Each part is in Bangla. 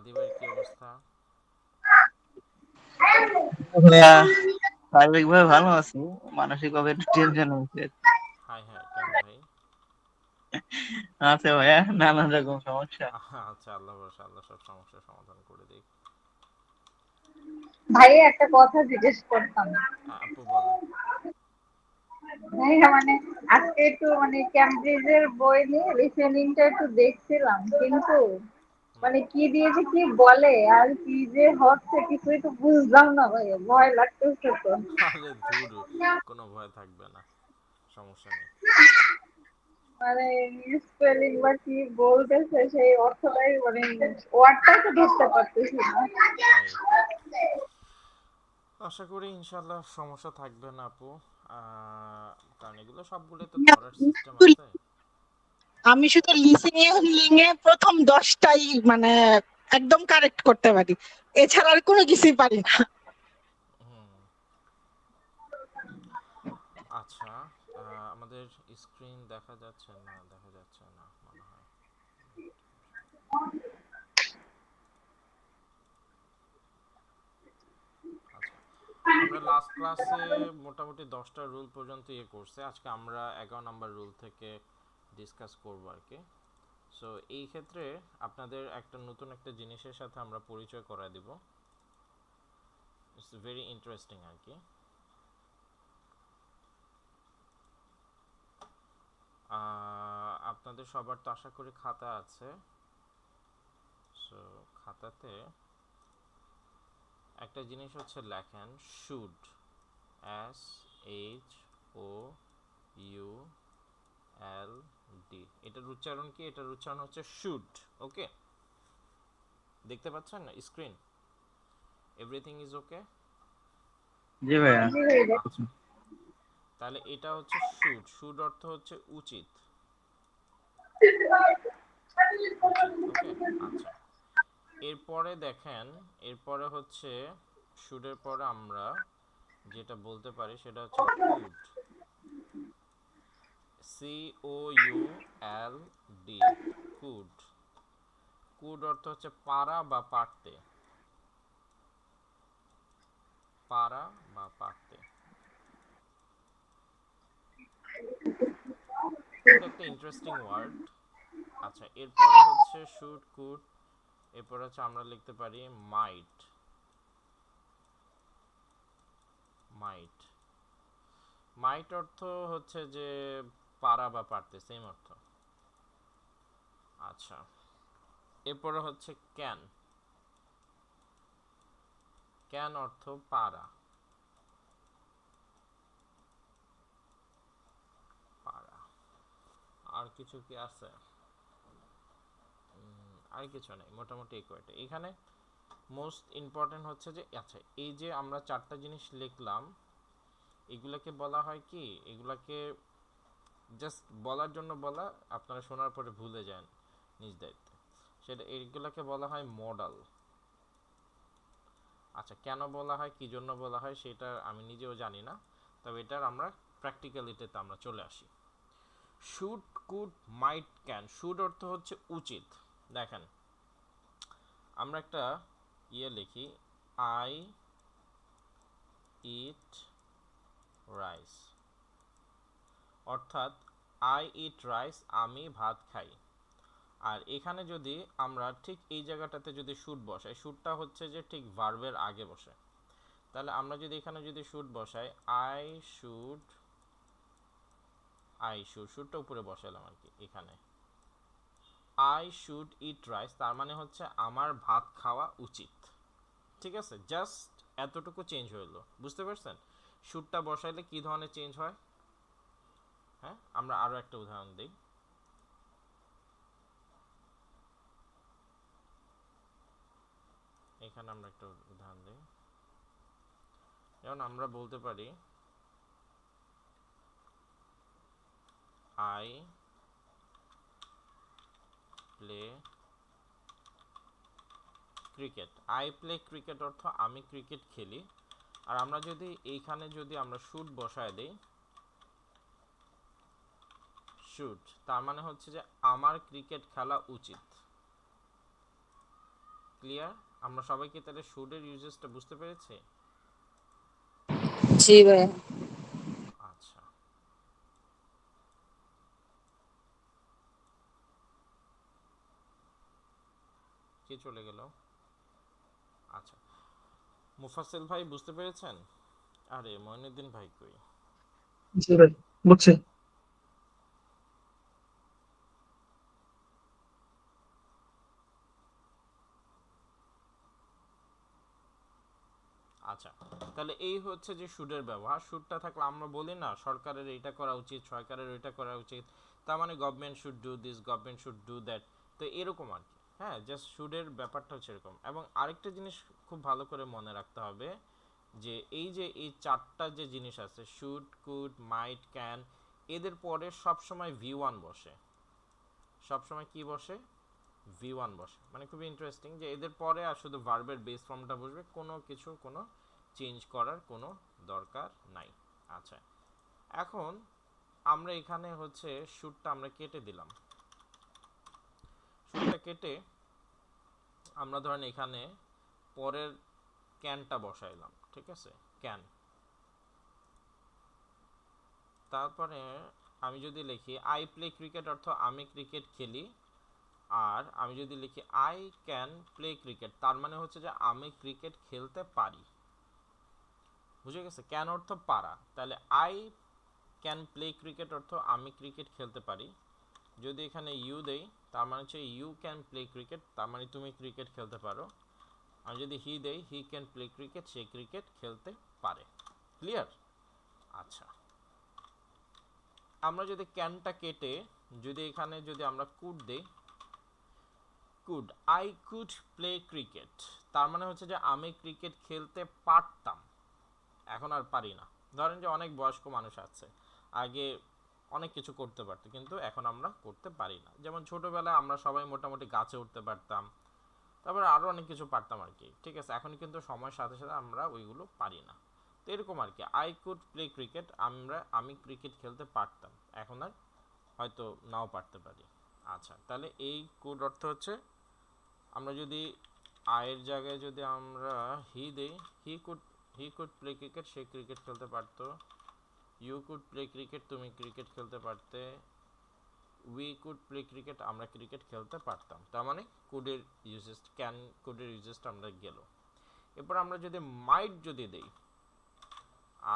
আদিবের কি অবস্থা? ভাইয়া, শারীরিকভাবে ভালো আছি, মানসিকভাবে একটু টেনশন হচ্ছে। হাই হাই, কেন ভাই? আছে ভাইয়া, নানান রকম সমস্যা। আচ্ছা, আল্লাহ ভরসা, আল্লাহ সব সমস্যার সমাধান করে দিক। ভাইয়া একটা কথা জিজ্ঞেস করতাম। আপু বলেন। ভাইয়া আজকে একটু ক্যামব্রিজের বই নিয়ে রিসেনিংটা একটু দেখছিলাম, কিন্তু হুম। কি দিয়ে যে কি বলে আর কি যে হচ্ছে কিছুই তো বুঝলাম না ভাইয়া, ভয় লাগতেছে তো। আরে ধুর, কোনো ভয় থাকবে না, সমস্যা নেই। মানে স্পেলিং বা কি বলতেছে সেই অর্থটাই ওয়ার্ডটাই তো ধরতে পারতেছি না। তাই আশা করি ইনশাল্লাহ সমস্যা থাকবে না আপু। কারণ এগুলো সবগুলো তো ধরার সিস্টেম আছে। আমি শুধু লিসেনিং এ প্রথম 10টাই মানে একদম কারেক্ট করতে পারি, এছাড়া আর কোনো কিছুই পারি না। হুম। আচ্ছা, আমাদের স্ক্রিন দেখা যাচ্ছে না, দেখা যাচ্ছে না মনে হয়। আচ্ছা, আমরা লাস্ট ক্লাসে মোটামুটি 10টা রুল পর্যন্ত করছে। আজকে আমরা 11 নম্বর রুল থেকে ডিসকাস করব আর কি। সো এই ক্ষেত্রে আপনাদের একটা নতুন একটা জিনিসের সাথে আমরা পরিচয় করায় দিব। ইটস ভেরি ইন্টারেস্টিং আর কি। আপনাদের সবার তো আশা করি খাতা আছে। সো খাতাতে একটা জিনিস হচ্ছে লেখেন শুড, SHOULD। এটার উচ্চারণ কি? এটার উচ্চারণ হচ্ছে শুড। ওকে, দেখতে পাচ্ছেন না স্ক্রিন? Everything is okay? জি ভাইয়া। জি ভাইয়া। আচ্ছা, তাহলে এটা হচ্ছে শুড। শুড অর্থ হচ্ছে উচিত, উচিত। ওকে, আচ্ছা। এরপরে দেখেন, এরপরে হচ্ছে শুডের পরে আমরা যেটা বলতে পারি সেটা হচ্ছে কুড, COULD, কুড। কুড অর্থ হচ্ছে পারা বা পারতে, পারা বা পারতে। কুড একটা ইন্টারেস্টিং ওয়ার্ড। আচ্ছা, এরপরে হচ্ছে শুড, কুড, এরপরে হচ্ছে আমরা লিখতে পারি মাইট, মাইট। মাইট অর্থ হচ্ছে যে পারা বা পারতে, সেম অর্থ। আচ্ছা, এরপরে হচ্ছে ক্যান। ক্যান অর্থ পারা, পারা। আর কিছু কি আছে? আর কিছু নেই, মোটামুটি এই কয়টা এখানে। মোস্ট ইম্পর্টেন্ট হচ্ছে যে, আচ্ছা, এই যে আমরা চারটা জিনিস লিখলাম, এগুলাকে বলা হয় কি, এগুলাকে জাস্ট বলার জন্য বলা, আপনারা শোনার পরে ভুলে যান নিজ দায়িত্বে। সেটা এইগুলাকে বলা হয় মডাল। আচ্ছা, কেন বলা হয়, কি জন্য বলা হয়, সেটা আমি নিজেও জানি না। তবে এটার আমরা প্র্যাকটিক্যালিটিতে আমরা চলে আসি। Should, could, might, can. Should অর্থ হচ্ছে উচিত। দেখেন, আমরা একটা লিখি, আই ইট রাইস। অর্থাৎ আই ইট রাইস, আমি ভাত খাই। আর এখানে যদি আমরা ঠিক এই জায়গাটাতে যদি শুড বসাই, শুডটা হচ্ছে যে ঠিক ভার্বের আগে বসে। তাহলে আমরা যদি এখানে যদি শুড বসাই, আই শুড, আই শুড, শুডটা উপরে বসালাম আর কি এখানে। আই শুড ইট রাইস, তার মানে হচ্ছে আমার ভাত খাওয়া উচিত। ঠিক আছে, জাস্ট এতটুকু চেঞ্জ হইলো, বুঝতে পারছেন? শুডটা বসাইলে কি ধরনের চেঞ্জ হয়? হ্যাঁ, আমরা আরো একটা উদাহরণ দিই। এখানে আমরা একটা উদাহরণ দিই। যেমন আমরা বলতে পারি I play cricket. I play cricket অর্থ আমি ক্রিকেট খেলি। আর আমরা যদি এইখানে যদি আমরা শুড বসায় দেই, শুড, তার মানে হচ্ছে যে আমার ক্রিকেট খেলা উচিত। ক্লিয়ার? আমরা সবাই কি তাহলে শুডের ইউজেসটা বুঝতে পেরেছি? জি ভাইয়া। আচ্ছা, কে চলে গেল? আচ্ছা, মুফাসসিল ভাই বুঝতে পেরেছেন? আরে মঈনুদ্দিন ভাই কই? জি ভাই, বুঝছি। আচ্ছা, তাহলে এই হচ্ছে যে সুদের ব্যবহার। সুদটা থাকলে আমরা বলি না সরকারের এইটা করা উচিত, সরকারের ওইটা করা উচিত, তার মানে government should do this, government should do that. তো এরকম আর কি। হ্যাঁ, জাস্ট সুদের ব্যাপারটা হচ্ছে এরকম। এবং আরেকটা জিনিস খুব ভালো করে মনে রাখতে হবে যে এই চারটা যে জিনিস আছে, শুড, কুড, মাইট, ক্যান, এদের পরে সবসময় V1 বসে। সবসময় কি বসে? V1 বসে। মানে খুবই ইন্টারেস্টিং যে এদের পরে আর শুধু ভার্বের বেস ফর্মটা বসবে, কোনো কিছু কোনো চেঞ্জ করার কোনো দরকার নাই। আচ্ছা, এখন আমরা এখানে হচ্ছে শুটটা আমরা কেটে দিলাম। শুটটা কেটে আমরা ধরেন এখানে পরের ক্যানটা বসাইলাম, ঠিক আছে? ক্যান। তারপরে আমি যদি লিখি আই প্লে ক্রিকেট, অর্থ আমি ক্রিকেট খেলি। আর আমি যদি লিখি আই ক্যান প্লে ক্রিকেট, তার মানে হচ্ছে যে আমি ক্রিকেট খেলতে পারি। বুঝে গেছে? ক্যান অর্থ পারা, তাহলে আই ক্যান প্লে ক্রিকেট অর্থ আমি ক্রিকেট খেলতে পারি। যদি এখানে ইউ দেই, তার মানে হচ্ছে ইউ ক্যান প্লে ক্রিকেট, তার মানে তুমি ক্রিকেট খেলতে পারো। আর যদি হি দেই, he can play cricket, say cricket খেলতে পারে। ক্লিয়ার? আচ্ছা, আমরা যদি ক্যানটা কেটে যদি এখানে যদি আমরা কুড দেই, could, I could play cricket, তার মানে হচ্ছে যে আমি ক্রিকেট খেলতে পারতাম, এখন আর পারি না। ধরেন যে অনেক বয়স্ক মানুষ আছে, আগে অনেক কিছু করতে পারতো কিন্তু এখন আমরা করতে পারি না। যেমন ছোটবেলায় আমরা সবাই মোটামুটি গাছে উঠতে পারতাম, তারপরে আরও অনেক কিছু পারতাম আর কি, ঠিক আছে? এখন কিন্তু সময়ের সাথে সাথে আমরা ওইগুলো পারি না। তো এরকম আর কি, আই কুড প্লে ক্রিকেট, আমি ক্রিকেট খেলতে পারতাম, এখন আর হয়তো নাও পারতে পারি। আচ্ছা, তাহলে এই কুড অর্থ হচ্ছে আমরা যদি আয়ের জায়গায় যদি আমরা হি দেই, he could play cricket, say cricket খেলতে পারতো। ইউ কুড প্লে ক্রিকেট, তুমি ক্রিকেট খেলতে পারতে। উই কুড প্লে ক্রিকেট, আমরা ক্রিকেট খেলতে পারতাম। তার মানে কুডের ইউজেস, ক্যান কুডের ইউজেসটা আমরা গেল। এরপর আমরা যদি মাইট যদি দেই,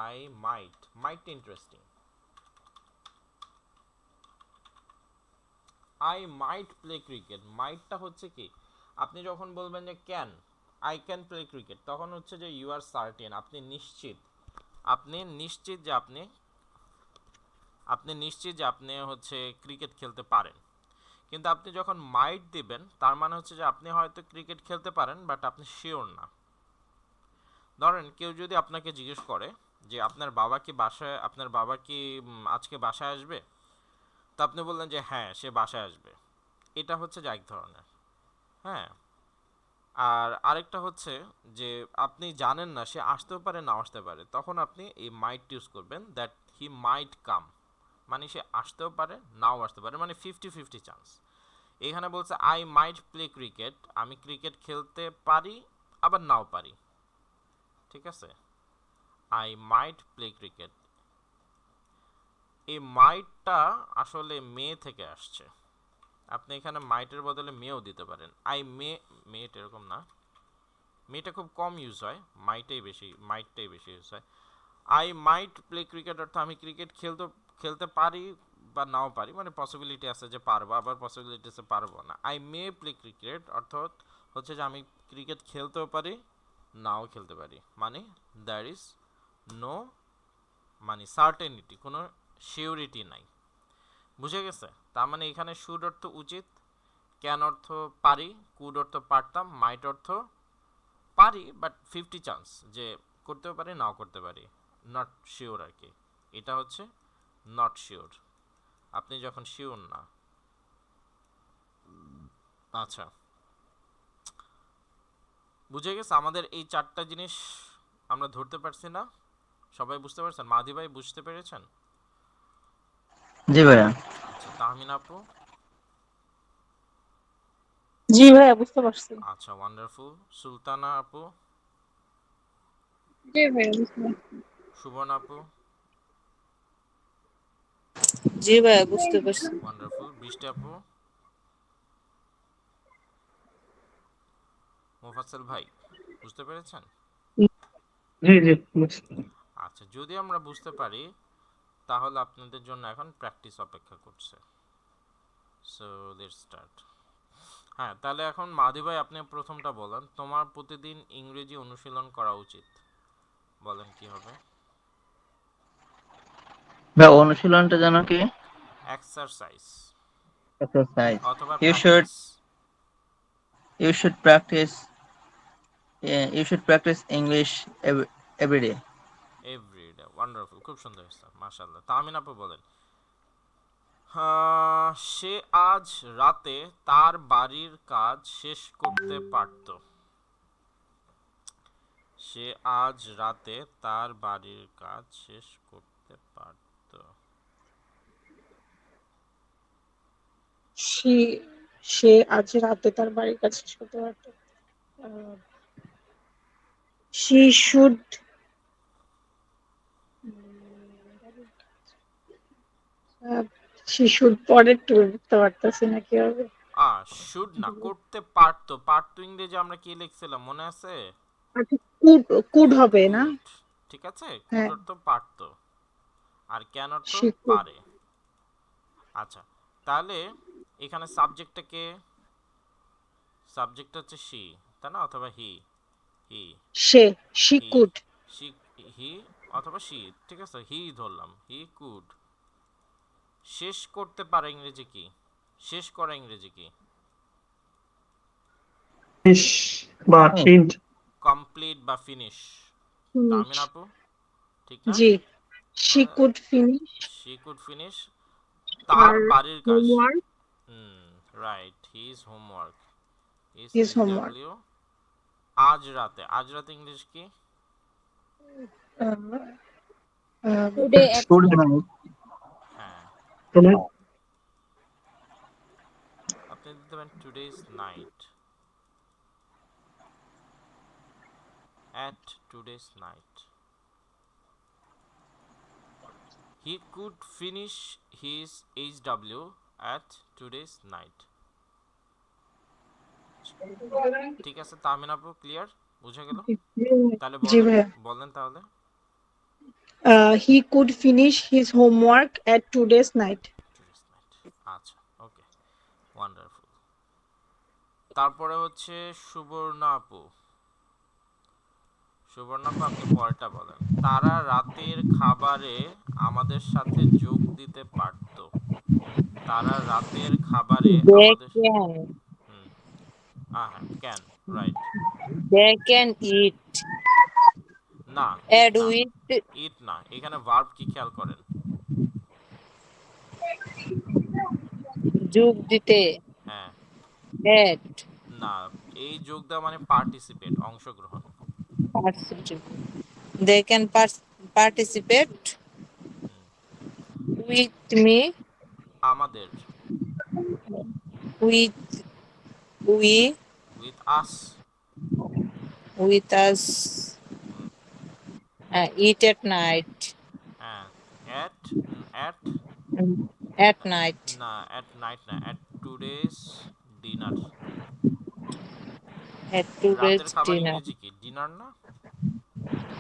I might, might interesting. I might play cricket, মাইটটা হচ্ছে কি, আপনি যখন বলবেন যে can, I can play cricket, তখন হচ্ছে যে ইউ আর সার্টেন, আপনি নিশ্চিত, আপনি নিশ্চিত যে আপনি নিশ্চিত যে আপনি হচ্ছে ক্রিকেট খেলতে পারেন। কিন্তু আপনি যখন মাইট দিবেন, তার মানে হচ্ছে যে আপনি হয়তো ক্রিকেট খেলতে পারেন বাট আপনি শিওর না। ধরেন কেউ যদি আপনাকে জিজ্ঞেস করে যে আপনার বাবা কি বাসায়, আপনার বাবা কি আজকে বাসায় আসবে, তো আপনি বললেন যে হ্যাঁ সে বাসায় আসবে, এটা হচ্ছে যে এক ধরনের। হ্যাঁ, আর আরেকটা হচ্ছে যে আপনি জানেন না সে আসতেও পারে না আসতে পারে, তখন আপনি এই মাইট ইউজ করবেন, দ্যাট হি মাইট কাম, মানে সে আসতেও পারে নাও আসতে পারে, মানে 50-50 চান্স। এখানে বলছে আই মাইট প্লে ক্রিকেট, আমি ক্রিকেট খেলতে পারি আবার নাও পারি, ঠিক আছে? আই মাইট প্লে ক্রিকেট, এই মাইটটা আসলে মে থেকে আসছে। আপনি এখানে মাইটের বদলে মেও দিতে পারেন। আই মেট এরকম না, মেটা খুব কম ইউজ হয়, মাইটটাই বেশি ইউজ হয়। আই মাইট প্লে ক্রিকেট অর্থ আমি ক্রিকেট খেলতে পারি বা নাও পারি, মানে পসিবিলিটি আছে যে পারবো, আবার পসিবিলিটি আছে পারবো না। আই মে প্লে ক্রিকেট অর্থাৎ হচ্ছে যে আমি ক্রিকেট খেলতেও পারি নাও খেলতে পারি, মানে দ্যার ইজ নো, মানে সার্টেনিটি, কোনো সিউরিটি নাই। বুঝে গেছে? তার মানে এখানে শুড অর্থ উচিত, ক্যান অর্থ পারি, কুড অর্থ পারতাম, মাইট অর্থ পারি বাট 50 চান্স যে করতেও পারি নাও করতে পারি, নট শিওর আর কি। এটা হচ্ছে নট শিওর, আপনি যখন শিওর না। আচ্ছা, বুঝে গেছে? আমাদের এই চারটা জিনিস আমরা ধরতে পারছি না? সবাই বুঝতে পারছেন? মাদি ভাই বুঝতে পেরেছেন? জি ভাইয়া। আচ্ছা, তাহমিনা আপু? জি ভাইয়া বুঝতে পারছি। আচ্ছা, ওয়ান্ডারফুল। সুলতানা আপু, জি ভাইয়া বুঝতে পারছি। সুবর্ণ আপু, জি ভাইয়া বুঝতে পারছি। ওয়ান্ডারফুল। বৃষ্টি আপু, মোফাজ্জল ভাই, বুঝতে পেরেছেন? জি জি বুঝছি। আচ্ছা, যদি আমরা বুঝতে পারি তাহলে আপনাদের জন্য এখন প্র্যাকটিস অপেক্ষা করছে। So let's start. হ্যাঁ, তাহলে এখন মাদি ভাই আপনি প্রথমটা বলেন, তোমার প্রতিদিন ইংরেজি অনুশীলন করা উচিত। বলেন কি হবে? ভাই অনুশীলনটা যেন কি? Exercise exercise. অথবা you should practise. You should practise you should practise English every day. Every day, wonderful, খুব সুন্দর হয়েছে, মাশাআল্লাহ। তাহমিন আপু বলেন, সে আজ রাতে তার বাড়ির কাজ শেষ করতে পারত। সে আজ রাতে তার বাড়ির কাজ শেষ করতে পারত। সে সে আজ রাতে তার বাড়ির কাছে শেষ করতে পারত। শি শুড শি শুড পরে একটু বুঝতে পারতেছি না কি হবে। শুড না, করতে পারতো। পারতো ইংরেজি আমরা কি লিখছিলাম মনে আছে? আচ্ছা কুড কুড হবে না? কুড। ঠিক আছে, কুড হ্যাঁ অর্থ পারতো, আর ক্যান অর্থ শি কুড। পারে। আচ্ছা, তাহলে এখানে সাবজেক্টটা কে? সাবজেক্ট হচ্ছে শি, তাই না? অথবা he. He. She he. Could. She. He অথবা শি। ঠিক আছে, হি ধরলাম, হি কুড। শেষ করতে পারে ইংরেজি কি? শেষ করা ইংরেজি কি? ফিশ বা এন্ড। কমপ্লিট বা ফিনিশ। তামিন আপু, ঠিক না? জি she could finish she could finish তার আর বাড়ির কাজ। Homework hmm, right, his homework. His his H homework. W. আজ রাতে, আজ রাতে ইংলিশ কি? Today at student night. আমি। হ্যাঁ, আপনি দিতে পারেন today's night. At today's night. He could finish his H W at today's night. ঠিক আছে তামিন আপু, ক্লিয়ার? বুঝে গেল? তাহলে জি বলেন, ভাইয়া। বলেন তাহলে। হি could finish his homework at today's night. Today's night. আচ্ছা, ওকে, ওয়ান্ডারফুল। তারপরে হচ্ছে সুবর্ণা আপু। সুবর্ণা আপু, আপনি পরেরটা বলেন, তারা রাতের খাবারে আমাদের সাথে যোগ দিতে পারতো। তারা রাতের খাবারে দে আমাদের। ক্যান হুম। হ্যাঁ, ক্যান, রাইট। দে ক্যান ইট না, ইট অ্যাড না। উইথ ইট না, এখানে ভার্ব কি খেয়াল করেন? যোগ দিতে হ্যাঁ। অ্যাড না, এই যোগ দেওয়া মানে পার্টিসিপেট, অংশগ্রহণ। Participate. They can participate hmm. With me আমাদের। With we with us. With us hmm. It at night হ্যাঁ, অ্যাট। অ্যাট। অ্যাট নাইট না, অ্যাট নাইট না, at today's dinner. At today's রাতের খাবার ডিনার। ইংরেজি কি? ডিনার না?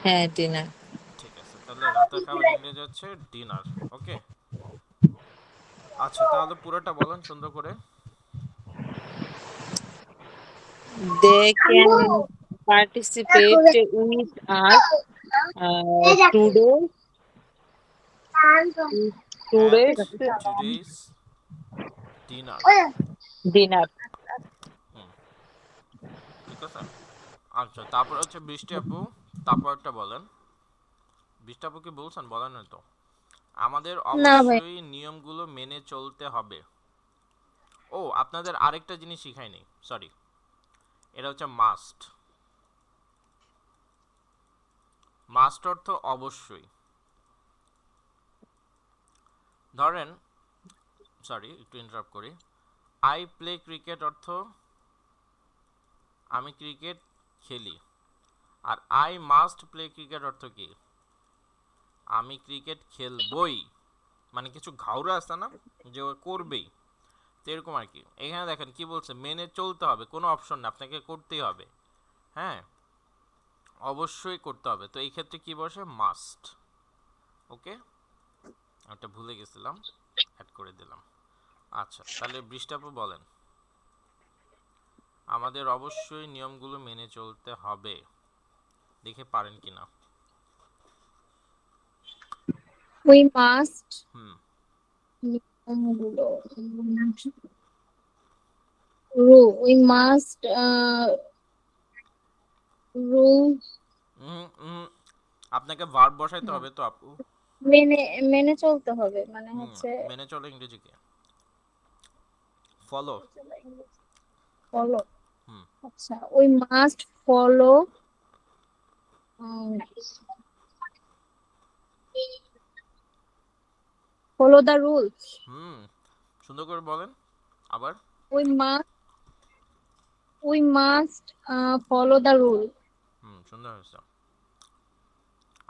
হ্যাঁ ডিনার। ঠিক আছে, তাহলে রাতের খাবার ইংরেজি হচ্ছে ডিনার। ওকে। আচ্ছা, তাহলে পুরোটা বলেন সুন্দর করে। They can participate with us today at today's today's dinner. Dinner. Hmm, ঠিক আছে। আচ্ছা, তারপর হচ্ছে বৃষ্টি আপু, তারপর একটা বলেন। বৃষ্টি আপু কি বলছেন? বলেন না তো। আমাদের না ভাই, অবশ্যই নিয়মগুলো মেনে চলতে হবে। ও, আপনাদের আরেকটা জিনিস শিখাই নেই, সরি। এটা হচ্ছে মাস্ট। মাস্ট অর্থ অবশ্যই। ধরেন, সরি একটু ইন্টারাপ্ট করি। আই প্লে ক্রিকেট অর্থ আমি ক্রিকেট খেলি। আর আই মাস্ট প্লে ক্রিকেট অর্থ কি? আমি ক্রিকেট খেলবই, মানে কিছু ঘাউরা আছে না, যে ও করবেই, তো এরকম আর কি। এখানে দেখেন কি বলছে, মেনে চলতে হবে, কোনো অপশন না, আপনাকে করতেই হবে। হ্যাঁ, অবশ্যই করতে হবে, তো এই ক্ষেত্রে কি বসে? মাস্ট। ওকে, ওটা ভুলে গেছিলাম, অ্যাড করে দিলাম। আচ্ছা, তাহলে বৃষ্টাপু বলেন। আমাদের অবশ্যই নিয়মগুলো মেনে চলতে হবে, দেখে পারেন কিনা। We must হুম নিয়মগুলো we must rules হুম হুম, আপনাকে ভার্ব বসাইতে হবে তো আপু। মেনে মেনে চলতে হবে মানে হুম, হচ্ছে মেনে চলে ইংরেজি কি? ফলো। ফলো। হুম আচ্ছা, we must follow follow the rules. হুম, সুন্দর করে বলেন আবার। We must follow the rule. হুম, সুন্দর হয়েছে।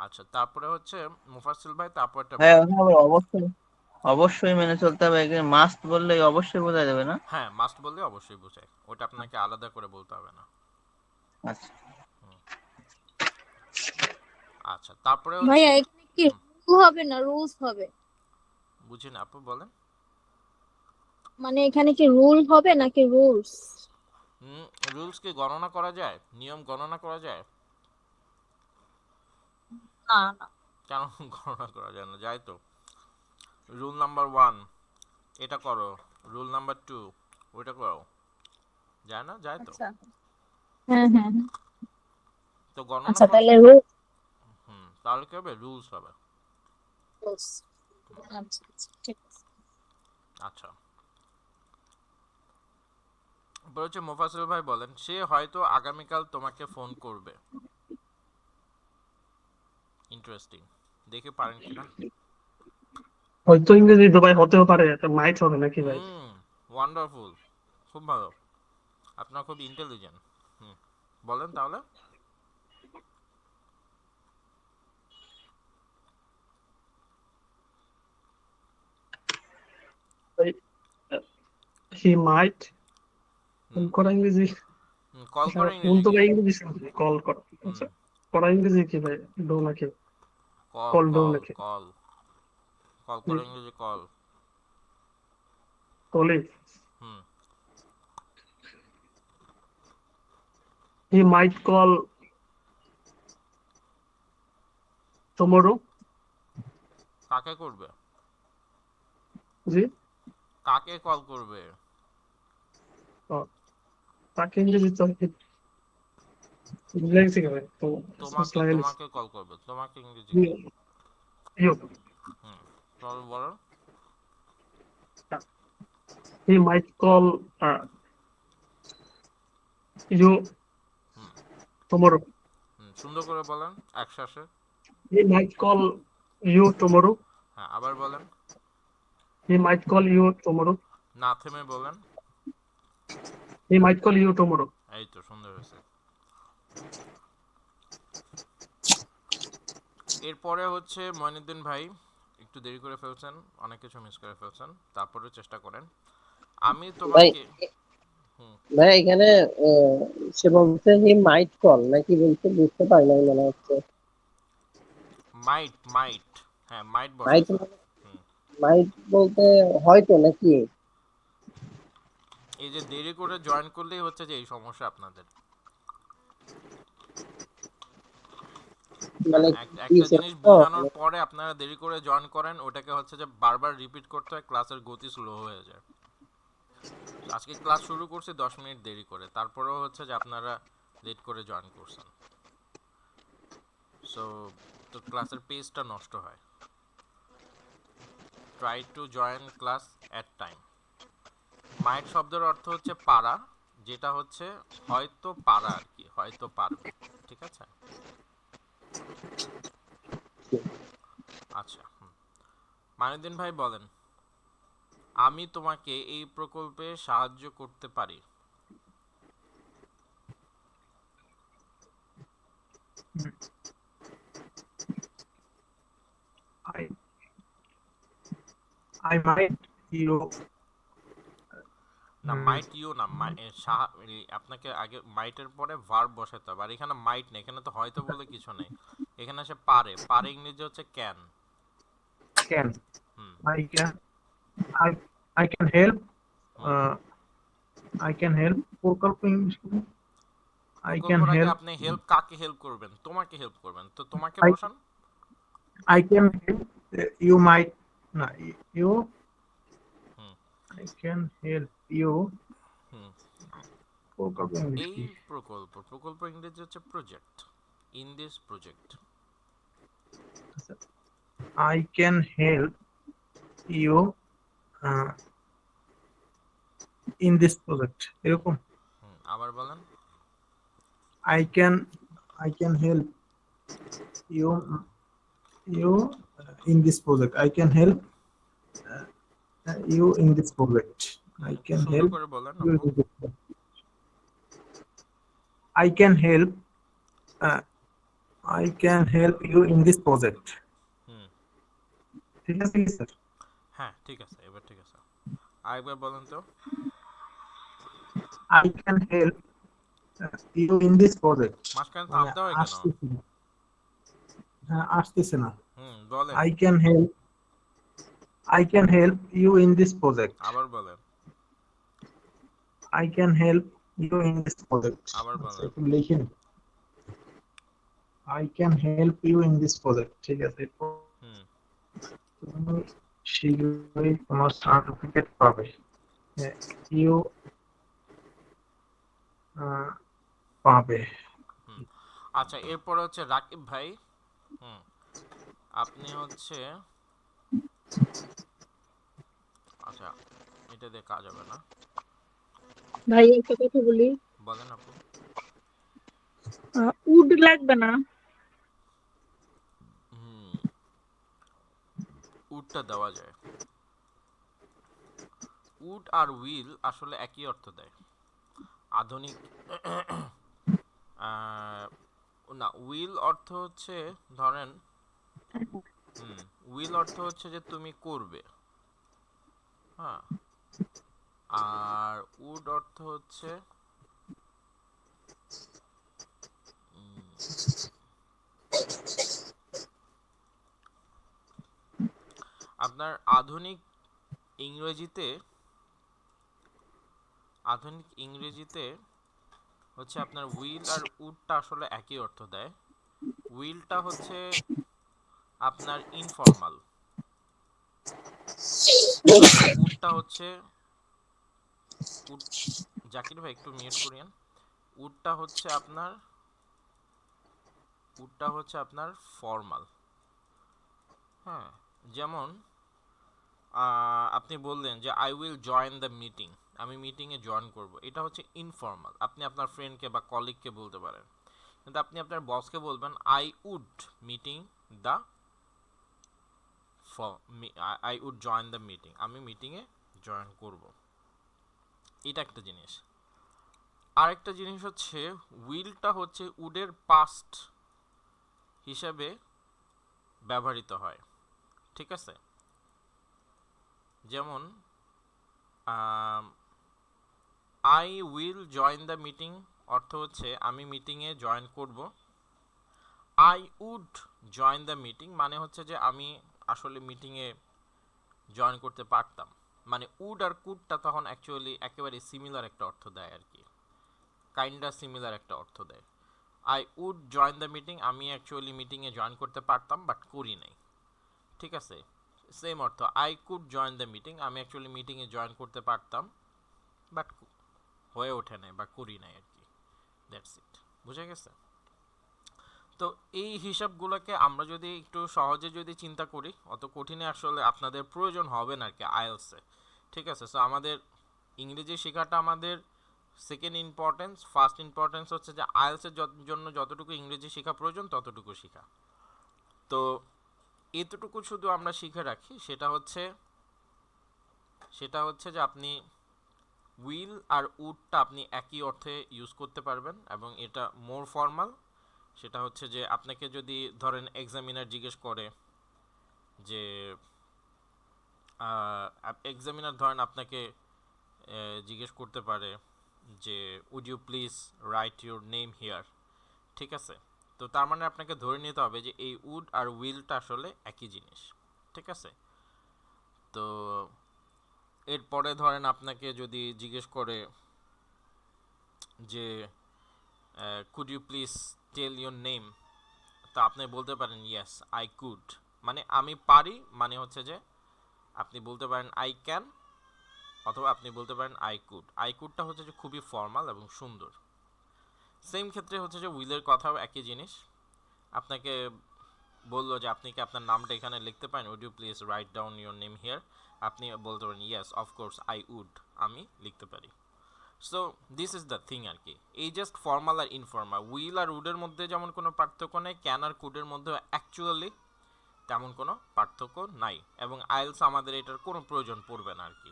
আচ্ছা, তারপরে হচ্ছে মুফাসসিল ভাই, তারপরটা ভাই বলেন। ওখানে আবার অবশ্যই অবশ্যই মেনে চলতে হবে, এখানে মাস্ট বললে অবশ্যই বোঝা যাবে না? হ্যাঁ, মাস্ট বললে অবশ্যই বোঝায়, ওটা আপনাকে আলাদা করে বলতে হবে না। আচ্ছা। আচ্ছা, তারপরে ভাইয়া হচ্ছে এখানে কি হুম, rule হবে না রুলস হবে? বুঝি না আপু, বলেন। মানে এখানে কি রুল হবে নাকি রুলস? হুম, রুলস কি গণনা করা যায়? নিয়ম গণনা করা যায়? না না। কেন গণনা করা যায় না? যায় তো। রুল নাম্বার 1 এটা করো, রুল নাম্বার 2 ওইটা করো, যায় না? যায় তো। আচ্ছা, হ্যাঁ হ্যাঁ হ্যাঁ। তো গণনা আচ্ছা কর। তাহলে রুল হুম, তাহলে কি হবে? রুলস হবে। আচ্ছা আচ্ছা ঠিক আছে। আচ্ছা, এবার হচ্ছে মোফাসিল ভাই বলেন, সে হয়তো আগামীকাল তোমাকে ফোন করবে। ইন্টারেস্টিং, দেখে পারেন কিনা। হয়তো ইংরেজি তো ভাই হতেও পারে, মাইট হবে নাকি ভাই? হুম, ওয়ান্ডারফুল, খুব ভালো, আপনার খুব ইন্টেলিজেন্ট। হুম, বলেন তাহলে। হি মাইট ফোন হুম, করা ইংরেজি? কল আচ্ছা, করে ফোন ইংরেজি তো কি? ভাই ইংরেজি শুনছি, কল করা। হুম, আচ্ছা, করা ইংরেজি কি ভাই? ডো নাকি? কল কল ডো কল নাকি? কল কল করে ইংরেজি কল। কলি। হুম, হি মাইট কল টুমরো। কাকে করবে? জি। কাকে কল করবে? ও, তাকে ইংরেজি তো ভুলে গেছি ভাই তো। তোমাকে লাগাই নিছি। তোমাকে কল করবে, তোমাকে ইংরেজি কি? ইউ। হুম, চল বলো। হি মাইট কল ইউ হুম টুমরো। হুম, সুন্দর করে বলেন একসাথে। হি মাইট কল ইউ টুমরো। হ্যাঁ, আবার বলেন। হি মাইট কল ইউ টুমরো। না থেমে বলেন। হি মাইট কল ইউ টুমরো। এই তো, সুন্দর হয়েছে। এরপরে হচ্ছে মঈনুদ্দিন ভাই, একটু দেরি করে ফেলছেন, অনেক কিছু মিস করে ফেলছেন, তারপরে চেষ্টা করেন। আমি ভাই তোমাকে হুম, ভাই এখানে আহ, সে বলছে হি মাইট কল নাকি বলছে বুঝতে পারি নাই মনে হচ্ছে। মাইট মাইট, হ্যাঁ মাইট মাইট বসাইছে। হুম, মাইট বলতে হয়তো নাকি, এই যে দেরি করে জয়েন করলেই হচ্ছে যে এই সমস্যা আপনাদের। মানে কি একটা জিনিস সেটা তো বোঝানোর মানে পরে আপনারা দেরি করে জয়েন করেন, ওটাকে হচ্ছে যে বারবার রিপিট করতে হয়, ক্লাসের গতি স্লো হয়ে যায়। আজকে ক্লাস শুরু করছি 10 মিনিট দেরি করে, তারপরেও হচ্ছে যে আপনারা লেট করে জয়েন করছেন, সো তো ক্লাসের পেজটা নষ্ট হয়। Try to join class at time. Might শব্দের অর্থ হচ্ছে পারা, যেটা হচ্ছে হয়তো পারা আর কি, হয়তো পারবে। ঠিক আছে। আচ্ছা, মাইনুদ্দিন ভাই বলেন, আমি তোমাকে এই প্রকল্পে সাহায্য করতে পারি। I I might you না মাইট ইউ না আপনাকে আগে মাইটের পরে ভার্ব বসাতে হবে, আর এখানে মাইট নেই, এখানে তো হয়তো বলে কিছু নেই, এখানে আসে পারে, পারে ইংরেজি হচ্ছে can. can hmm I can I I can help hmm. uh, I can help প্রকল্প English কি? I can প্রকল্পের আগে help আপনি হেল্প কাকে হেল্প করবেন? তোমাকে হেল্প করবেন, তো তোমাকে I বসান। I can help you might না you hmm I can help you হুম। প্রকল্প English এই কি? প্রকল্প ইংরেজি হচ্ছে প্রজেক্ট, ইন দিস প্রজেক্ট। আচ্ছা, I can help you uh, in this project এরকম হুম আবার বলেন। I can help you in this project I can help you in this project I একটু can সুন্দর help করে বলেন you আপু। in this project. I can help uh, I can help you in this project হুম ঠিক আছে কি স্যার হ্যাঁ ঠিক আছে, এবার ঠিক আছে, আরেকবার বলেন তো। I can help you in this project মাঝখানে মানে থামতে হয় কেন? আসতেছে না হ্যাঁ আসতেছে না হুম বলেন, I can help you in this project আবার বলেন, I can help you in this project আবার আচ্ছা বলেন। একটু লিখেন I can help you in this project ঠিক আছে হুম তুমি শীঘ্রই তোমার সার্টিফিকেট পাবে ইউ পাবে হুম। আচ্ছা এরপরে হচ্ছে রাকিব ভাই। হুম আপনি হচ্ছে, আচ্ছা এটা দিয়ে কাজ হবে না, ভাই একটা কথা বলি, বলেন আপু। উড লাগবে না? হুম উডটা দেওয়া যায়, উড আর উইল আসলে একই অর্থ দেয় আধুনিক। না উইল অর্থ হচ্ছে ধরেন, হুম উইল অর্থ হচ্ছে যে তুমি করবে, হ্যাঁ, আর উড অর্থ হচ্ছে আপনার ইংরেজিতে আধুনিক ইংরেজিতে হচ্ছে আপনার উইল আর উডটা আসলে একই অর্থ দেয়। উইলটা হচ্ছে আপনার ইনফর্মাল, আর উডটা হচ্ছে উড, জাকির ভাই একটু মিউট করিয়েন। উডটা হচ্ছে আপনার ফর্মাল। হ্যাঁ যেমন আপনি বললেন যে I will join the meeting, আমি মিটিংয়ে জয়েন করব, এটা হচ্ছে ইনফর্মাল, আপনি আপনার ফ্রেন্ডকে বা কলিগকে বলতে পারেন। কিন্তু আপনি আপনার বসকে বলবেন I would meeting the I would join the meeting, আমি মিটিংয়ে জয়েন করব, এটা একটা জিনিস। আরেকটা জিনিস হচ্ছে উইলটা হচ্ছে উডের পাস্ট হিসাবে ব্যবহৃত হয়, ঠিক আছে? যেমন I will join the meeting অর্থ হচ্ছে আমি মিটিংয়ে জয়েন করব। I would join the meeting মানে হচ্ছে যে আমি আসলে মিটিংয়ে জয়েন করতে পারতাম, মানে উড আর কুডটা তখন অ্যাকচুয়ালি একেবারে সিমিলার একটা অর্থ দেয় আর কি, কাইন্ডা সিমিলার একটা অর্থ দেয়। I would join the meeting, আমি অ্যাকচুয়ালি মিটিংয়ে জয়েন করতে পারতাম বাট করি নাই, ঠিক আছে? সেম অর্থ I could join the meeting, আমি অ্যাকচুয়ালি মিটিংয়ে জয়েন করতে পারতাম বাট হয়ে ওঠে নাই বা করি নাই আর কি, দ্যাটস ইট, বুঝে গেছে? তো এই হিসাবগুলোকে আমরা যদি একটু সহজে যদি চিন্তা করি, অত কঠিনে আসলে আপনাদের প্রয়োজন হবে না আর কি আইএলসে, ঠিক আছে? সো আমাদের ইংরেজি শেখাটা আমাদের সেকেন্ড ইম্পর্টেন্স, ফার্স্ট ইম্পর্টেন্স হচ্ছে যে আইএলসের জন্য যতটুকু ইংরেজি শেখা প্রয়োজন ততটুকু শেখা। তো এতটুকু শুধু আমরা শিখে রাখি, সেটা হচ্ছে যে আপনি উইল আর উডটা আপনি একই অর্থে ইউজ করতে পারবেন এবং এটা মোর ফর্মাল, সেটা হচ্ছে যে আপনাকে যদি ধরেন এক্সামিনার জিজ্ঞেস করে যে এক্সামিনার ধরেন আপনাকে জিজ্ঞেস করতে পারে যে would you please write your name here, ঠিক আছে? তো তার মানে আপনাকে ধরে নিতে হবে যে এই উড আর উইলটা আসলে একই জিনিস, ঠিক আছে? তো এরপরে ধরেন আপনাকে যদি জিজ্ঞেস করে যে could you please tell your name, তো আপনি বলতে পারেন ইয়েস আই কুড, মানে আমি পারি, মানে হচ্ছে যে আপনি বলতে পারেন আই ক্যান, অথবা আপনি বলতে পারেন আই কুড। আই কুডটা হচ্ছে যে খুবই ফর্মাল এবং সুন্দর। সেম ক্ষেত্রে হচ্ছে যে উইলের কথাও একই জিনিস। আপনাকে বললো যে আপনি কি আপনার নামটা এখানে লিখতে পারেন, would you please write down your name here, আপনি বলতে পারেন ইয়েস অফকোর্স আই উড, আমি লিখতে পারি। So this is the thing আর কি, এই জাস্ট ফর্মাল আর ইনফর্মাল। উইল আর উডের মধ্যে যেমন কোনো পার্থক্য নেই, ক্যান আর কুডের মধ্যে অ্যাকচুয়ালি তেমন কোনো পার্থক্য নাই, এবং আইএলস আমাদের এটার কোনো প্রয়োজন পড়বে না আর কি,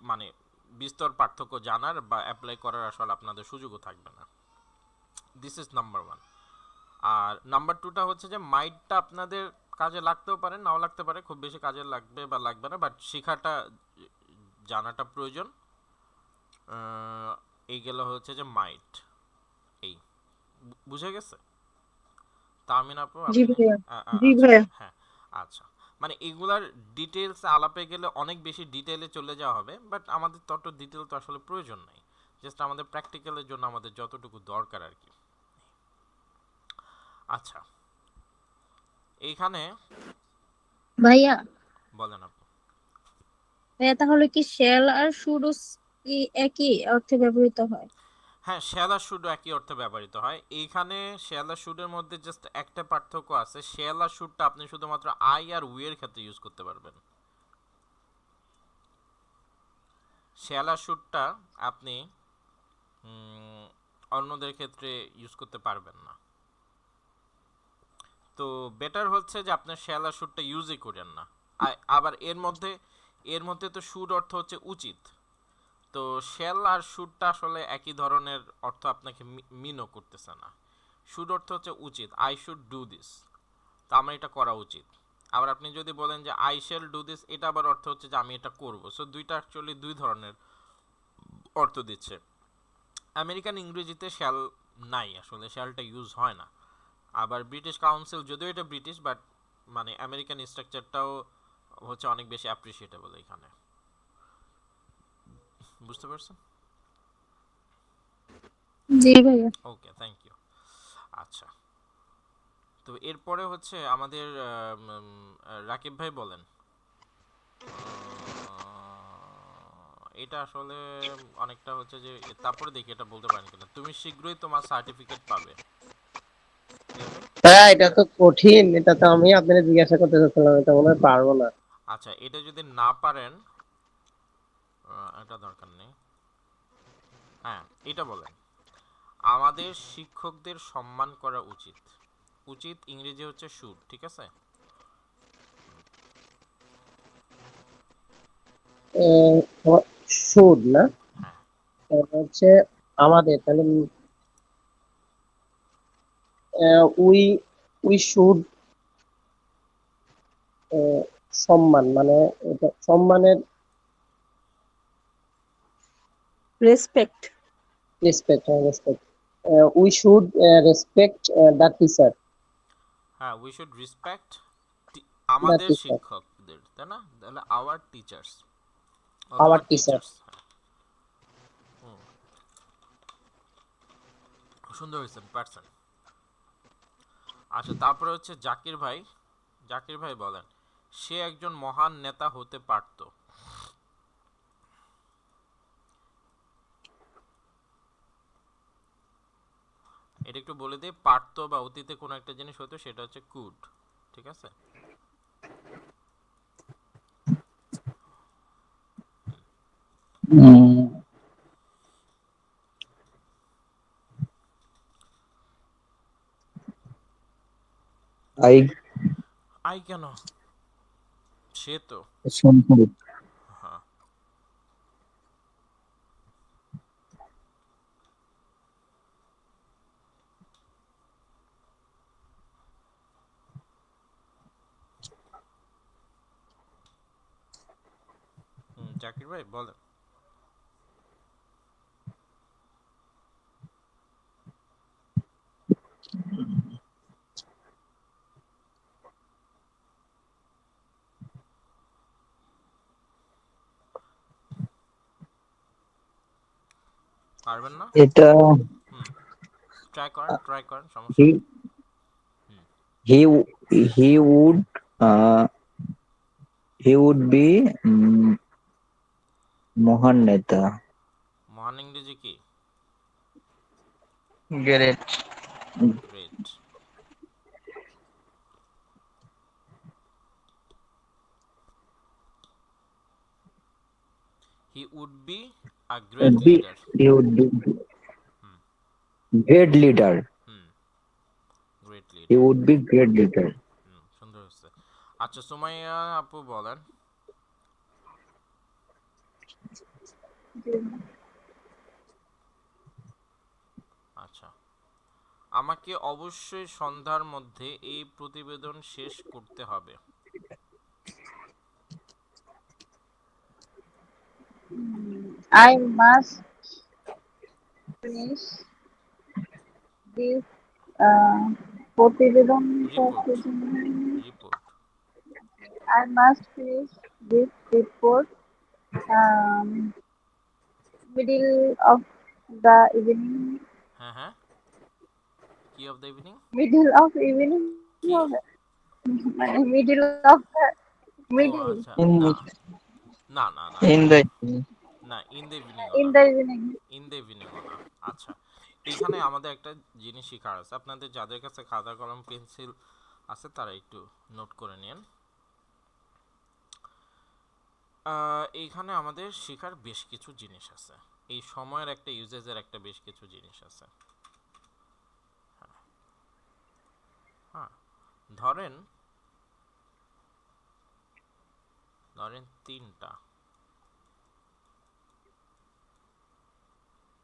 মানে বিস্তর পার্থক্য জানার বা অ্যাপ্লাই করার আসলে আপনাদের সুযোগও থাকবে না। This is number one. আর নাম্বার টুটা হচ্ছে যে মাইটটা আপনাদের কাজে লাগতেও পারে, নাও লাগতে পারে, খুব বেশি কাজে লাগবে বা লাগবে না, বাট শেখাটা জানাটা প্রয়োজন। এই গেল হচ্ছে যে মাইট, এই বুঝে গেছে তামিন আপু জি আপনি? ভাইয়া। জি আচ্ছা, ভাইয়া। হ্যাঁ, আচ্ছা। মানে এগুলার ডিটেলস আলাপে গেলে অনেক বেশি ডিটেলে চলে যাওয়া হবে, বাট আমাদের তত ডিটেল তো আসলে প্রয়োজন নাই, জাস্ট আমাদের প্র্যাকটিক্যালের জন্য আমাদের যতটুকু দরকার আর কি। আচ্ছা, এইখানে ভাইয়া, বলেন আপু। ভাইয়া তাহলে কি শেল আর শুডো কি একই অর্থে ব্যবহৃত হয়? হ্যাঁ, শ্যাল আর শুড একই অর্থে ব্যবহৃত হয়। এইখানে শ্যাল আর শুডের মধ্যে জাস্ট একটা পার্থক্য আছে, শ্যাল আর শুডটা আপনি শুধুমাত্র আই আর উই এর ক্ষেত্রে ইউজ করতে পারবেন। শ্যাল আর শুডটা আপনি অন্যদের ক্ষেত্রে ইউজ করতে পারবেন না। তো বেটার হচ্ছে যে আপনার শ্যাল আর শুডটা ইউজই করেন না। আবার এর মধ্যে তো শুড অর্থ হচ্ছে উচিত, তো শ্যাল আর শুডটা আসলে একই ধরনের অর্থ আপনাকে মিনও করতেছে না। শুড অর্থ হচ্ছে উচিত, আই শুড ডু দিস, তো আমার এটা করা উচিত। আবার আপনি যদি বলেন যে আই শ্যাল ডু দিস, এটা আবার অর্থ হচ্ছে যে আমি এটা করব। সো দুইটা অ্যাকচুয়ালি দুই ধরনের অর্থ দিচ্ছে। আমেরিকান ইংরেজিতে শ্যাল নাই, আসলে শ্যালটা ইউজ হয় না। আবার ব্রিটিশ কাউন্সিল, যদিও এটা ব্রিটিশ, বাট মানে আমেরিকান স্ট্রাকচারটাও হচ্ছে অনেক বেশি অ্যাপ্রিসিয়েটেবল এখানে। বুঝতে পারছেন? জি ভাইয়া। ওকে, থ্যাংক ইউ। আচ্ছা, তো এরপরে হচ্ছে আমাদের রাকিব ভাই বলেন। এটা আসলে অনেকটা হচ্ছে যে তারপরে দেখি এটা বলতে পারেন কিনা, তুমি শীঘ্রই তোমার সার্টিফিকেট পাবে। রিয়া ভাই? হ্যাঁ, এটা তো কঠিন, এটা তো আমি আপনাকে জিজ্ঞাসা করতে চাচ্ছিলাম, এটা মনে হয় পারবো না। আচ্ছা, এটা যদি না পারেন, এটা দরকার নেই। হ্যাঁ, এটা বলেন, আমাদের শিক্ষকদের সম্মান করা উচিত। উচিত ইংরেজি হচ্ছে শুড, ঠিক আছে? শুড না, হ্যাঁ, এটা হচ্ছে আমাদের, তাহলে উই উই শুড, সম্মান মানে এটা সম্মানের, respect. Respect, respect, we should respect the teacher, হ্যাঁ, উই শুড রেসপেক্ট দ্য আমাদের টিচার, শিক্ষকদের, তাই না? তাহলে আওয়ার টিচার্স অথবা আওয়ার টিচার। টিচার্স। সুন্দর হয়েছেন, পারছেন। আচ্ছা, তারপরে হচ্ছে জাকির ভাই। জাকির ভাই বলেন, সে একজন মহান নেতা হতে পারত। এটা একটু বলে দিই, পারতো বা অতীতে কোনো একটা জিনিস হতো, সেটা হচ্ছে কুড, ঠিক আছে? উম, I আই কেন, সে তো, সম্ভব। হ্যাঁ। জাকির ভাই বলেন। পারবেন না? এটা হুম, ট্রাই করেন, সমস্যা হি নেই। হুম, he he would he would be মহান নেতা। মহান ইংরেজি কি? Great. Great. He would be a great be leader. He would be hmm great leader. Hmm, great he leader. Would be great leader. Hmm, সুন্দর হচ্ছে। আচ্ছা, সুমাইয়া আপু বলেন। জি। আচ্ছা, আমাকে অবশ্যই সন্ধ্যার মধ্যে এই প্রতিবেদন শেষ করতে হবে। I must finish this প্রতিবেদন report. Report. I must finish this report um, middle of the evening. হ্যাঁ হ্যাঁ, কি of the evening? Middle of evening কি কি? হবে? মানে middle of the ও middle আচ্ছা, ইন না না না না ইন না দ্য না, ইন দ্য ইভিনিংও in না। the evening. ইন দ্য ইভিনিংও না। আচ্ছা, এইখানে আমাদের একটা জিনিস শেখার আছে। আপনাদের যাদের কাছে খাতা কলম পেন্সিল আছে তারা একটু নোট করে নিন। এইখানে আমাদের শেখার বেশ কিছু জিনিস আছে। এই সময়ের একটা ইউজেজের একটা বেশ কিছু জিনিস আছে। হ্যাঁ, ধরেন ধরেন তিনটা,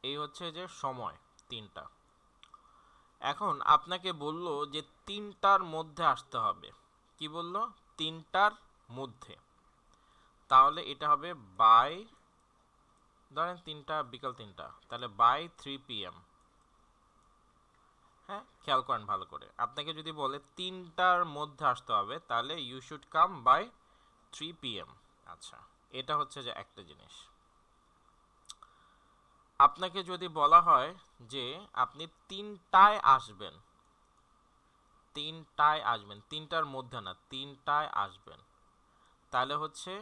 এই হচ্ছে যে সময় তিনটা। এখন আপনাকে বলল যে তিনটার মধ্যে আসতে হবে। কি বলল? তিনটার মধ্যে। তাহলে এটা হবে বাই, ধরেন তিনটা, বিকাল তিনটা, তাহলে বাই 3 PM। হ্যাঁ, খেয়াল করেন ভালো করে। আপনাকে যদি বলে তিনটার মধ্যে আসতে হবে, তাহলে you should come by 3 PM। আচ্ছা, এটা হচ্ছে যে একটা জিনিস। আপনাকে যদি বলা হয় যে আপনি তিনটায় আসবেন, তিনটায় আসবেন, তিনটার মধ্যে না, তিনটায় আসবেন, তাহলে হচ্ছে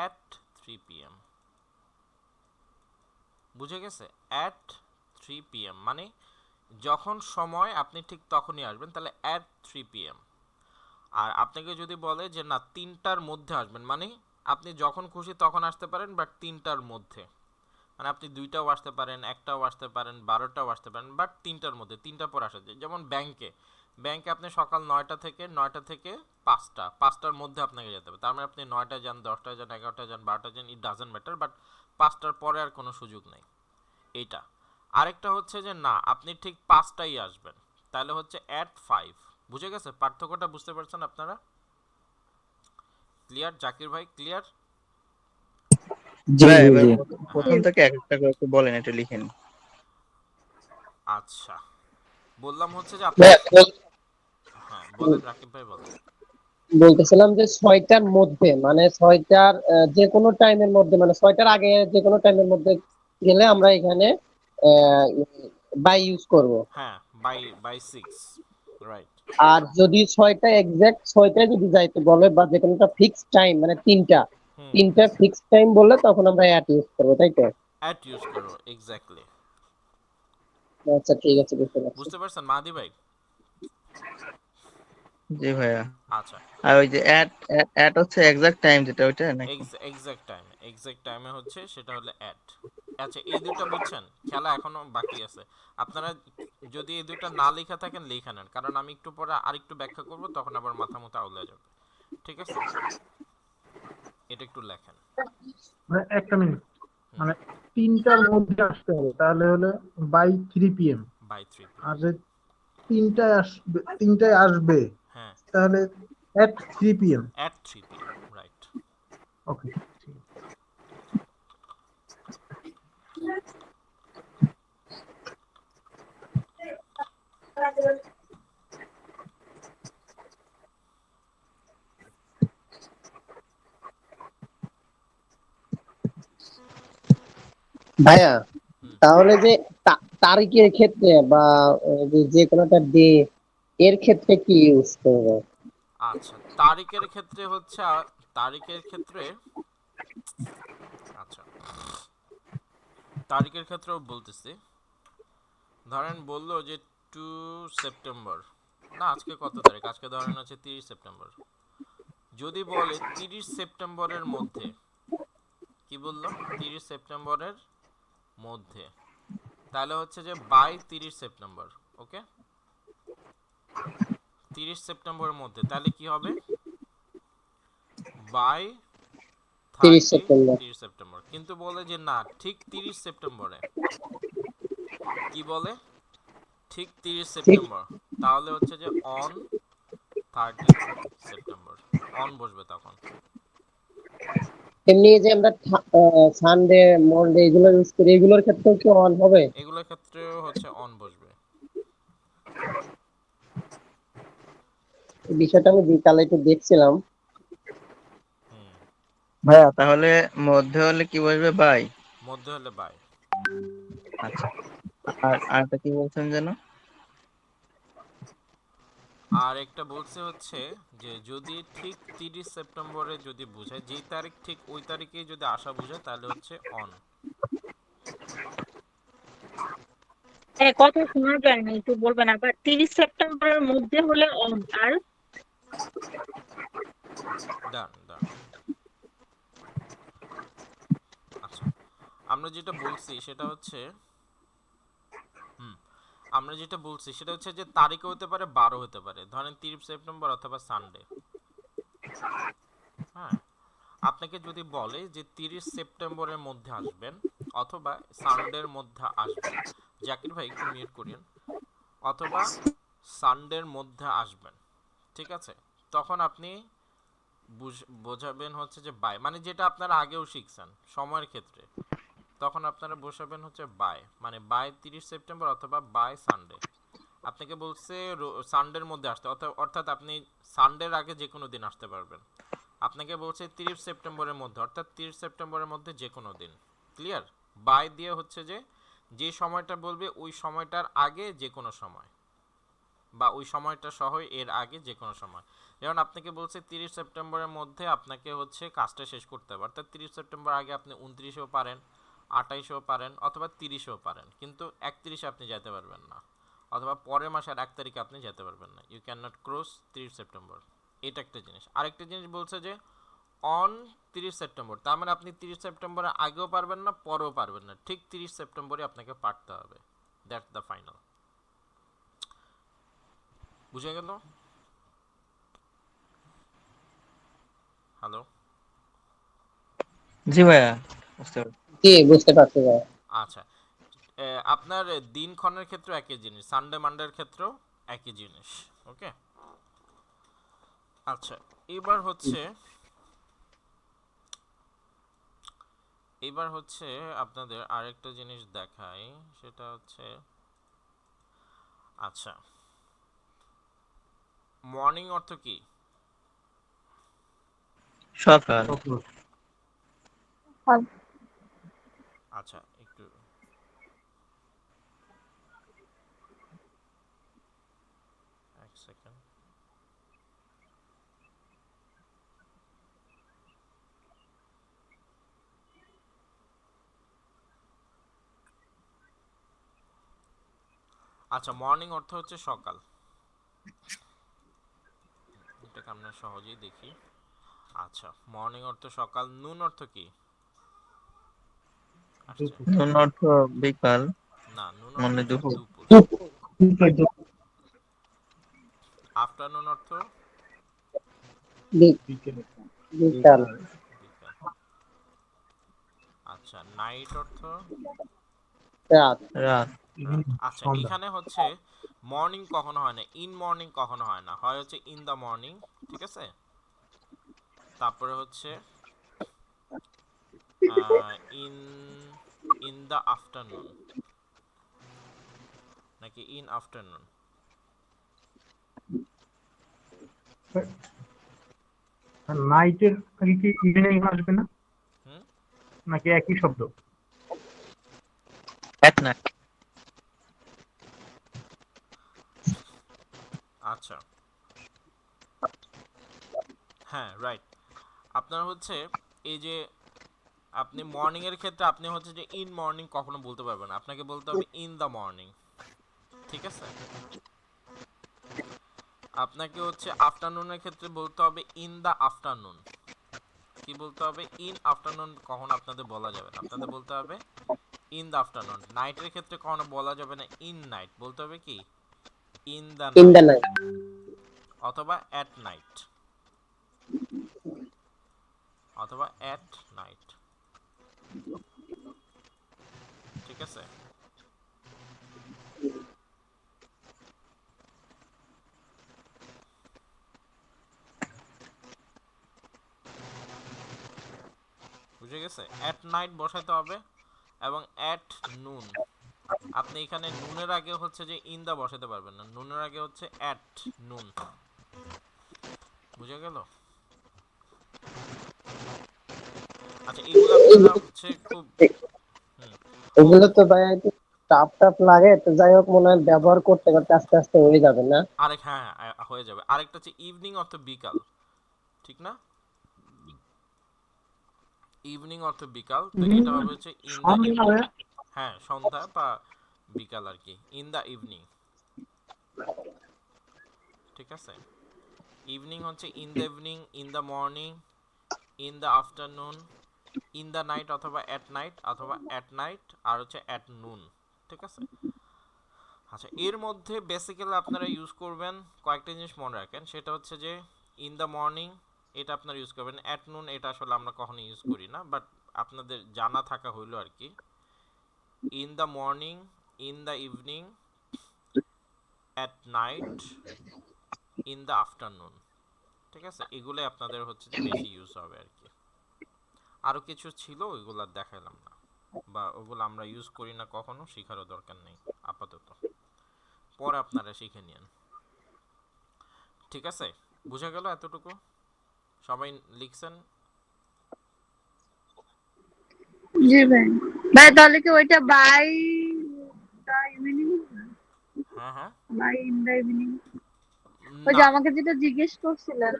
at 3 PM। বুঝে গেছে? at 3 PM মানে যখন সময় আপনি ঠিক তখনই আসবেন, তাহলে at 3 PM। আর আপনাকে যদি বলে যে না তিনটার মধ্যে আসবেন, মানে আপনি যখন খুশি তখন আসতে পারেন, বাট তিনটার মধ্যে, মানে আপনি দুইটাও আসতে পারেন, একটাও আসতে পারেন, 12টাও আসতে পারেন, বাট তিনটার মধ্যে, তিনটার পর আসা যায়। যেমন ব্যাংকে আপনি সকাল 9টা থেকে 5টার মধ্যে আপনাকে যেতে হবে। তার মানে আপনি 9টায় যান, 10টায় যান, 11টায় যান, 12টায় যান, ইট ডাজন্ট ম্যাটার, বাট 5টার পরে আর কোনো সুযোগ নেই। এইটা। আরেকটা হচ্ছে যে না আপনি ঠিক 5টায় আসবেন, তাহলে হচ্ছে at 5। বুঝে গেছে পার্থক্যটা? বুঝতে পারছেন আপনারা? ক্লিয়ার? জাকির ভাই ক্লিয়ার? জি জি এবার জি। প্রথম থেকে এক একটা করে একটু বলেন, একটু লিখেন। আচ্ছা, বললাম হচ্ছে যে আপনাকে, ভাইয়া, হ্যাঁ বলেন রাকিব ভাই বলেন। বলতেছিলাম যে 6টার মধ্যে মানে 6টার যে কোনো টাইমের মধ্যে, মানে 6টার আগে যে কোনো টাইমের মধ্যে গেলে আমরা এখানে বাই ইউজ করব। হ্যাঁ, বাই 6, রাইট। আর যদি 6টা এক্সাক্ট 6টায় যদি যাইতে বলে বা যে কোনোটা ফিক্সড টাইম মানে তিনটা হুম, তিনটা ফিক্সড টাইম বললে তখন আমরা অ্যাট ইউজ করবো, তাই তো? অ্যাট ইউজ করো, এক্স্যাক্টলি। আচ্ছা ঠিক আছে, বুঝতে পারছি। বুঝতে পারছেন মাহাদি ভাই? জি ভাইয়া। আচ্ছা, আর ওই যে অ্যাট হচ্ছে এক্সাক্ট টাইম যেটা, ওইটা নাকি? এক্সাক্ট টাইমে হচ্ছে সেটা হলো অ্যাট। আচ্ছা, এই দুটো বুঝছেন? খেলা এখনো বাকি আছে। আপনারা যদি এই দুটো না লেখা থাকেন লেখা নেন, কারণ আমি একটু পরে আরেকটু ব্যাখ্যা করব, তখন আবার মাথা মতো আউলে যাবে। ঠিক আছে, এটা একটু লেখেন। মানে একটা মিনিট, হুম, মানে 3টার মধ্যে আসতে হবে, তাহলে হলো বাই 3 PM। By 3 PM। আর যে 3টায় আসবে, 3টায় আসবে, হ্যাঁ, তাহলে at 3 p.m. at 3 p.m. right. Okay. ভাইয়া, হুম, তাহলে যে তারিখের ক্ষেত্রে বা যে কোনো একটা ডে এর ক্ষেত্রে কি ইউজ করবো? আচ্ছা তারিখের ক্ষেত্রে হচ্ছে তারিখের ক্ষেত্রে আচ্ছা তারিখের ক্ষেত্রেও বলতেছি। ধরেন বললো যে 2 সেপ্টেম্বর, না আজকে কত তারিখ, আজকে ধরেন হচ্ছে 30 সেপ্টেম্বর। যদি বলে 30 সেপ্টেম্বরের মধ্যে, কি বললো, 30 সেপ্টেম্বরের মধ্যে, তাহলে হচ্ছে যে বাই 30 সেপ্টেম্বর। ওকে, 30 সেপ্টেম্বরের মধ্যে, তাহলে কি হবে, বাই 30 30 সেপ্টেম্বর 30 সেপ্টেম্বর। কিন্তু বলে যে না, ঠিক 30 সেপ্টেম্বরে, কি বলে, ঠিক 30 ঠিক। সেপ্টেম্বর, তাহলে হচ্ছে যে অন 30 সেপ্টেম্বর, অন বসবে তখন। এমনি যে আমরা সানডে মনডে এগুলো ইউজ করি, এগুলোর ক্ষেত্রেও কি অন হবে? এগুলোর ক্ষেত্রেও হচ্ছে অন বসবে। এই বিষয়টা আমি বিকালে একটু দেখছিলাম। হুম, ভাইয়া তাহলে মধ্যে হলে কি বসবে বাই? মধ্যে হলে বাই। আচ্ছা, আর আরেকটা কি বলছেন যেন? আর একটা বলছে হচ্ছে যে যদি ঠিক 30 সেপ্টেম্বরে যদি বোঝায়, যেই তারিখ ঠিক ওই তারিখেই যদি আসা বোঝায়, তাহলে হচ্ছে অন। কথা শোনা যায় না, একটু বলবেন আবার? 30 সেপ্টেম্বরের মধ্যে হলে অন, আর ডান ডান। আচ্ছা, আমরা যেটা বলছি সেটা হচ্ছে, হুম, আমরা যেটা বলছি সেটা হচ্ছে যে তারিখও হতে পারে, বারও হতে পারে। ধরেন 30 সেপ্টেম্বর অথবা সানডে। হ্যাঁ, আপনাকে যদি বলে যে 30 সেপ্টেম্বরের মধ্যে আসবেন অথবা সানডের মধ্যে আসবেন, জাকির ভাই একটু মিউট করিন, অথবা সানডের মধ্যে আসবেন, ঠিক আছে, তখন আপনি বোঝাবেন হচ্ছে যে বাই, মানে যেটা আপনারা আগেও শিখছেন সময়ের ক্ষেত্রে, তখন আপনারা বসাবেন হচ্ছে বাই, মানে বাই 30 সেপ্টেম্বর অথবা বাই সানডে। আপনাকে বলছে সানডের মধ্যে আসতে, অর্থাৎ আপনি সানডের আগে যে কোনো দিন আসতে পারবেন। আপনাকে বলছে 30 সেপ্টেম্বরের মধ্যে, অর্থাৎ 30 সেপ্টেম্বরের মধ্যে যে কোনো দিন। ক্লিয়ার? বাই দিয়ে হচ্ছে যে যে সময়টা বলবে ওই সময়টার আগে যে কোনো সময়, বা ওই সময়টা সহ এর আগে যে কোনো সময়। যেমন আপনাকে বলছে 30 সেপ্টেম্বরের মধ্যে আপনাকে হচ্ছে কাজটা শেষ করতে হবে, অর্থাৎ 30 সেপ্টেম্বর আগে আপনি 29এও পারেন, 28এও পারেন, অথবা 30এও পারেন, কিন্তু 31 আপনি যেতে পারবেন না, অথবা পরের মাসের 1 তারিখে আপনি যেতে পারবেন না। You can not cross 30 September. এটা একটা জিনিস। আরেকটা জিনিস বলছে যে অন 30 সেপ্টেম্বর, তার মানে আপনি 30 সেপ্টেম্বরের আগেও পারবেন না, পরেও পারবেন না, ঠিক 30 সেপ্টেম্বরই আপনাকে পারতে হবে। That's the final. বুঝে গেল? হ্যালো? জি ভাইয়া, বুঝতে পারছি। জি, বুঝতে পারছি ভাই। আচ্ছা, আপনার দিনক্ষণের ক্ষেত্রেও একই জিনিস, সানডে মানডের ক্ষেত্রেও একই জিনিস। ওকে, আচ্ছা, এবার হচ্ছে এবার হচ্ছে আপনাদের আরেকটা জিনিস দেখাই, সেটা হচ্ছে, আচ্ছা, মর্নিং অর্থ কি? সকাল। আচ্ছা, একটু এক সেকেন্ড। আচ্ছা, মর্নিং অর্থ হচ্ছে সকাল, এটাকে আমরা সহজেই দেখি। আচ্ছা, মর্নিং অর্থ সকাল। নুন অর্থ কি আসছে? নুন অর্থ বিকাল, না, নুন অর্থ মানে হচ্ছে দুপুর। দুপুর। আফটারনুন অর্থ বিকাল। বিকাল। আচ্ছা, নাইট অর্থ রাত। রাত। ইভিনিং আচ্ছা, সন্ধ্যা। এখানে হচ্ছে মর্নিং কখনো হয় না, ইন মর্নিং কখনো হয় না, হয় হচ্ছে ইন দ্য মর্নিং, ঠিক আছে? তারপরে হচ্ছে ইন ইন দ্য আফটারনুন, নাকি ইন আফটারনুন। নাইটের আগে কি ইভিনিং আসবে না, হুম, নাকি একই শব্দ? At night. আচ্ছা, হ্যাঁ রাইট। আপনার হচ্ছে এই যে আপনি মর্নিং এর ক্ষেত্রে আপনি হচ্ছে যে ইন মর্নিং কখনো বলতে পারবেন না, আপনাকে বলতে হবে ইন দ্য মর্নিং, ঠিক আছে? আপনাকে হচ্ছে আফটারনুনের ক্ষেত্রে বলতে হবে ইন দ্য আফটারনুন। কি বলতে হবে? ইন আফটারনুন কখনো আপনাদের বলা যাবে না, আপনাদের বলতে হবে ইন দ্য আফটারনুন। নাইটের ক্ষেত্রে কখনো বলা যাবে না ইন নাইট, বলতে হবে কি in the in the night night. অথবা অ্যাট নাইট, অথবা অ্যাট নাইট, ঠিক আছে? বুঝে গেছে? অ্যাট নাইট বসাতে হবে এবং অ্যাট নুন। আপনি এখানে নুনের আগে হচ্ছে যে ইন দা বসাতে পারবেন না, নুনের আগে হচ্ছে অ্যাট নুন। বুঝে গেল? আচ্ছা, এগুলো আপনারা হচ্ছে খুব হুম, খুব এগুলো তো ভাই একটু টাফ টাফ লাগে, তো যাই হোক মনে হয় ব্যবহার করতে করতে আস্তে আস্তে হয়ে যাবে না? আরেক হ্যাঁ হ্যাঁ, হয়ে যাবে। আরেকটা হচ্ছে ইভিনিং অর্থ বিকাল, ঠিক না? ইভিনিং অর্থ বিকাল, তো ইভিনিং এটা হবে হচ্ছে ইন দা সন্ধ্যা ইভিনিং। হবে। হ্যাঁ, সন্ধ্যা বা বিকাল আর কি, ইন দা ইভিনিং, ঠিক আছে? ইভিনিং হচ্ছে in the evening, in the morning, in the afternoon, in the night অথবা অ্যাট নাইট, অথবা অ্যাট নাইট আর হচ্ছে অ্যাট নুন, ঠিক আছে? আচ্ছা, এর মধ্যে বেসিক্যালি আপনারা ইউজ করবেন কয়েকটা জিনিস মনে রাখেন, সেটা হচ্ছে যে ইন দ্য মর্নিং এটা আপনারা ইউজ করবেন, অ্যাট নুন এটা আসলে আমরা কখনো ইউজ করি না, বাট আপনাদের জানা থাকা হইলো আর কি। In the morning, in the evening, at night, in the afternoon, ঠিক আছে? এগুলোই আপনাদের হচ্ছে যে বেশি ইউজ হবে আর কি। আরও কিছু ছিল ওইগুলো আর দেখাইলাম না, বা ওগুলো আমরা ইউজ করি না কখনো, শেখারও দরকার নেই আপাতত, পরে আপনারা শিখে নিন, ঠিক আছে? বুঝা গেল এতটুকু? সবাই লিখছেন? জি মিস্টেক? ভাই। ভাই তাহলে কি ওইটা বাই দা ইভিনিং, হ্যাঁ হ্যাঁ, বাই ইন দা ইভিনিং, ওই যে না, আমাকে যেটা জিজ্ঞেস করছিলেন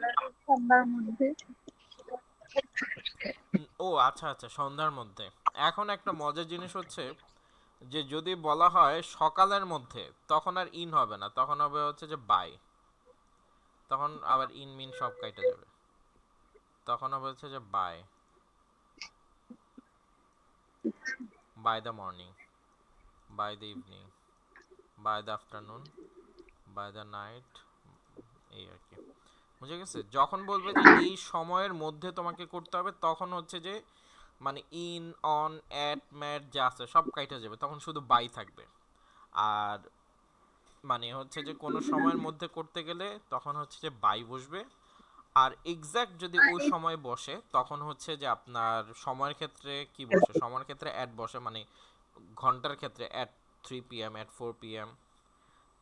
সন্ধ্যার মধ্যে? ও আচ্ছা আচ্ছা, সন্ধ্যার মধ্যে। এখন একটা মজার জিনিস হচ্ছে যে যদি বলা হয় সকালের মধ্যে, তখন আর ইন হবে না, তখন হবে হচ্ছে যে বাই, তখন আবার ইন মিন সব কাইটা যাবে, তখন হবে হচ্ছে যে by, by the morning, by the evening, by the afternoon, by the night, এই আর কি। বুঝে গেছে? যখন বলবে যে এই সময়ের মধ্যে তোমাকে করতে হবে, তখন হচ্ছে যে মানে ইন, অন, অ্যাট, ম্যাট যা আছে সব কাইটা যাবে, তখন শুধু বাই থাকবে। আর মানে হচ্ছে যে কোনো সময়ের মধ্যে করতে গেলে তখন হচ্ছে যে বাই বসবে। আর এক্সাক্ট যদি ওই সময় বসে, তখন হচ্ছে যে আপনার সময়ের ক্ষেত্রে কি বসে, সময়ের ক্ষেত্রে অ্যাট বসে, মানে ঘন্টার ক্ষেত্রে অ্যাট 3 PM, অ্যাট 4 PM।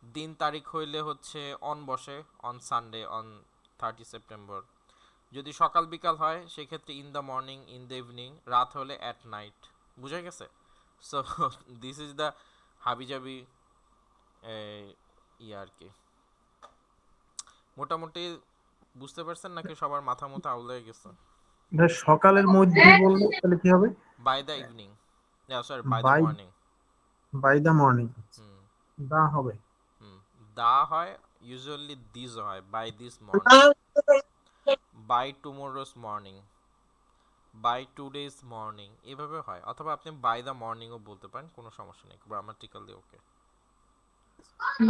দিন তারিখ হইলে হচ্ছে অন বসে, অন সানডে, অন 30 সেপ্টেম্বর। যদি সকাল বিকাল হয় সেক্ষেত্রে in the morning, in the evening, রাত হলে অ্যাট নাইট। বুঝা গেছে? সো দিস ইজ দ্য হাবিজাবি ইয়ে আর কি। মোটামুটি বুঝতে পারছেন নাকি সবার মাথা মতো আউলে গেছে? এটা সকালের মধ্যে বললে তাহলে কি হবে? By the evening, sorry by the by morning. By the morning hmm the হবে। হুম, দা হয়, ইউজুয়ালি দিস হয়, by this morning, by tomorrow's morning, by today's morning, এভাবে হয়। অথবা আপনি বাই দ্য মর্নিংও বলতে পারেন, কোনো সমস্যা নেই, গ্রামাটিক্যালি ওকে।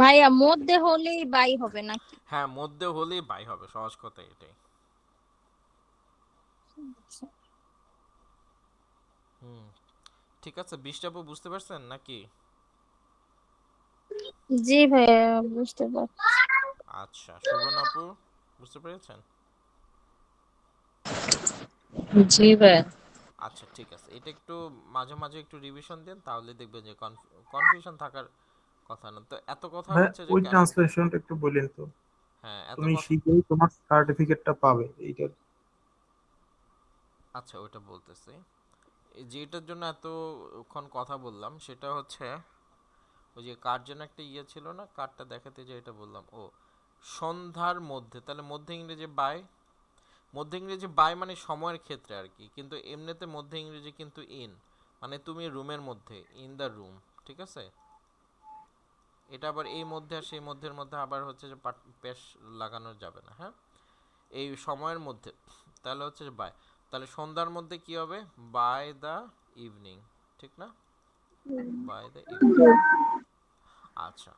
ভাইয়া মধ্যে হলেই বাই হবে নাকি? হ্যাঁ, মধ্যে হলেই বাই হবে, সহজ কথা এটাই। হুম, ঠিক আছে। 20টা বুঝতে পারছেন নাকি? জি ভাইয়া, বুঝতে পারছি। আচ্ছা, সুবর্ণ আপু বুঝতে পেরেছেন? জি ভাইয়া। আচ্ছা ঠিক আছে, এটা একটু মাঝে মাঝে একটু রিভিশন দেন, তাহলে দেখবেন যে কনফিউশন থাকার কথা না। তো এত কথা ভাই হচ্ছে যে ওই কেন? ট্রান্সলেশনটা একটু বলেন তো। হ্যাঁ, এত তুমি কথা। শীঘ্রই তোমার সার্টিফিকেটটা পাবে এইটা। আচ্ছা, ওইটা বলতেছি। এই যেটার জন্য এতক্ষণ কথা বললাম সেটা হচ্ছে ওই যে কার যেন একটা ইয়ে ছিল না, কারটা দেখাতে যে এটা বললাম, ও সন্ধ্যার মধ্যে, তাহলে মধ্যে ইংরেজি বাই, মধ্যে ইংরেজি বাই মানে সময়ের ক্ষেত্রে আর কি, কিন্তু এমনিতে মধ্যে ইংরেজি কিন্তু ইন, মানে তুমি রুমের মধ্যে, ইন দ্য রুম, ঠিক আছে? এটা আবার এই মধ্যে আর সেই মধ্যের মধ্যে আবার হচ্ছে যে পেশ লাগানো যাবে না, হ্যাঁ? এই সময়ের মধ্যে, তাহলে হচ্ছে যে বাই, তাহলে সন্ধ্যার মধ্যে কি হবে? বাই দ্য ইভিনিং, ঠিক না? By the evening. আচ্ছা,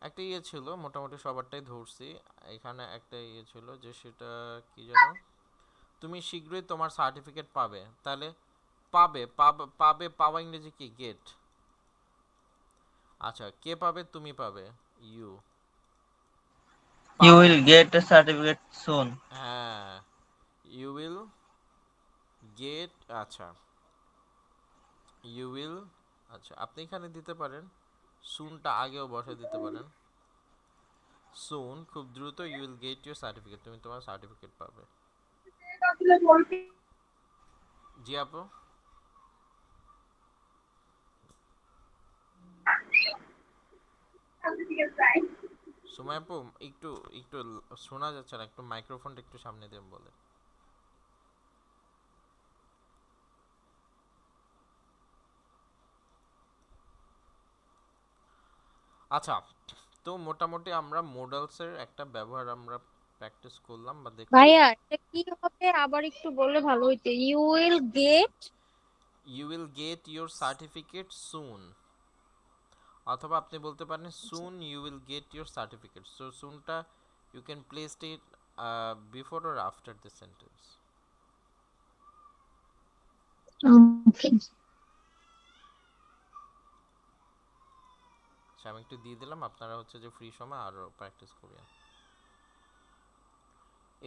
একটা ইয়ে ছিল, মোটামুটি সবারটাই ধরছি। এখানে একটা ইয়ে ছিল যে সেটা কি জানো, তুমি শীঘ্রই তোমার সার্টিফিকেট পাবে, তাহলে পাবে পাবে পাবে, পাওয়া ইংরেজি কি? গেট। আচ্ছা, কে পাবে? তুমি পাবে, ইউ। You পাবো, will get a certificate soon. হ্যাঁ, ইউ উইল গেট, আচ্ছা ইউ উইল, আচ্ছা আপনি এখানে দিতে পারেন সুনটা আগেও বসে দিতে পারেন। সুন, খুব দ্রুত, you will get your certificate, তুমি তোমার সার্টিফিকেট পাবে। জি আপু। সুমাই আপু, একটু একটু শোনা যাচ্ছে না, একটু মাইক্রোফোনটা একটু সামনে দিয়ে বলে। আচ্ছা, তো মোটামুটি আমরা মোডালস এর একটা ব্যবহার আমরা প্র্যাকটিস করলাম বা দেখলাম। ভাইয়া এটা কি হবে আবার একটু বললে ভালো হইতো। You will get. You will get your certificate soon, অথবা আপনি বলতে পারেন soon you will get your certificate. So সুনটা you can place it before or after the sentence. Okay. আচ্ছা, আমি একটু দিয়ে দিলাম, আপনারা হচ্ছে যে ফ্রি সময় আরো প্র্যাকটিস করিয়েন।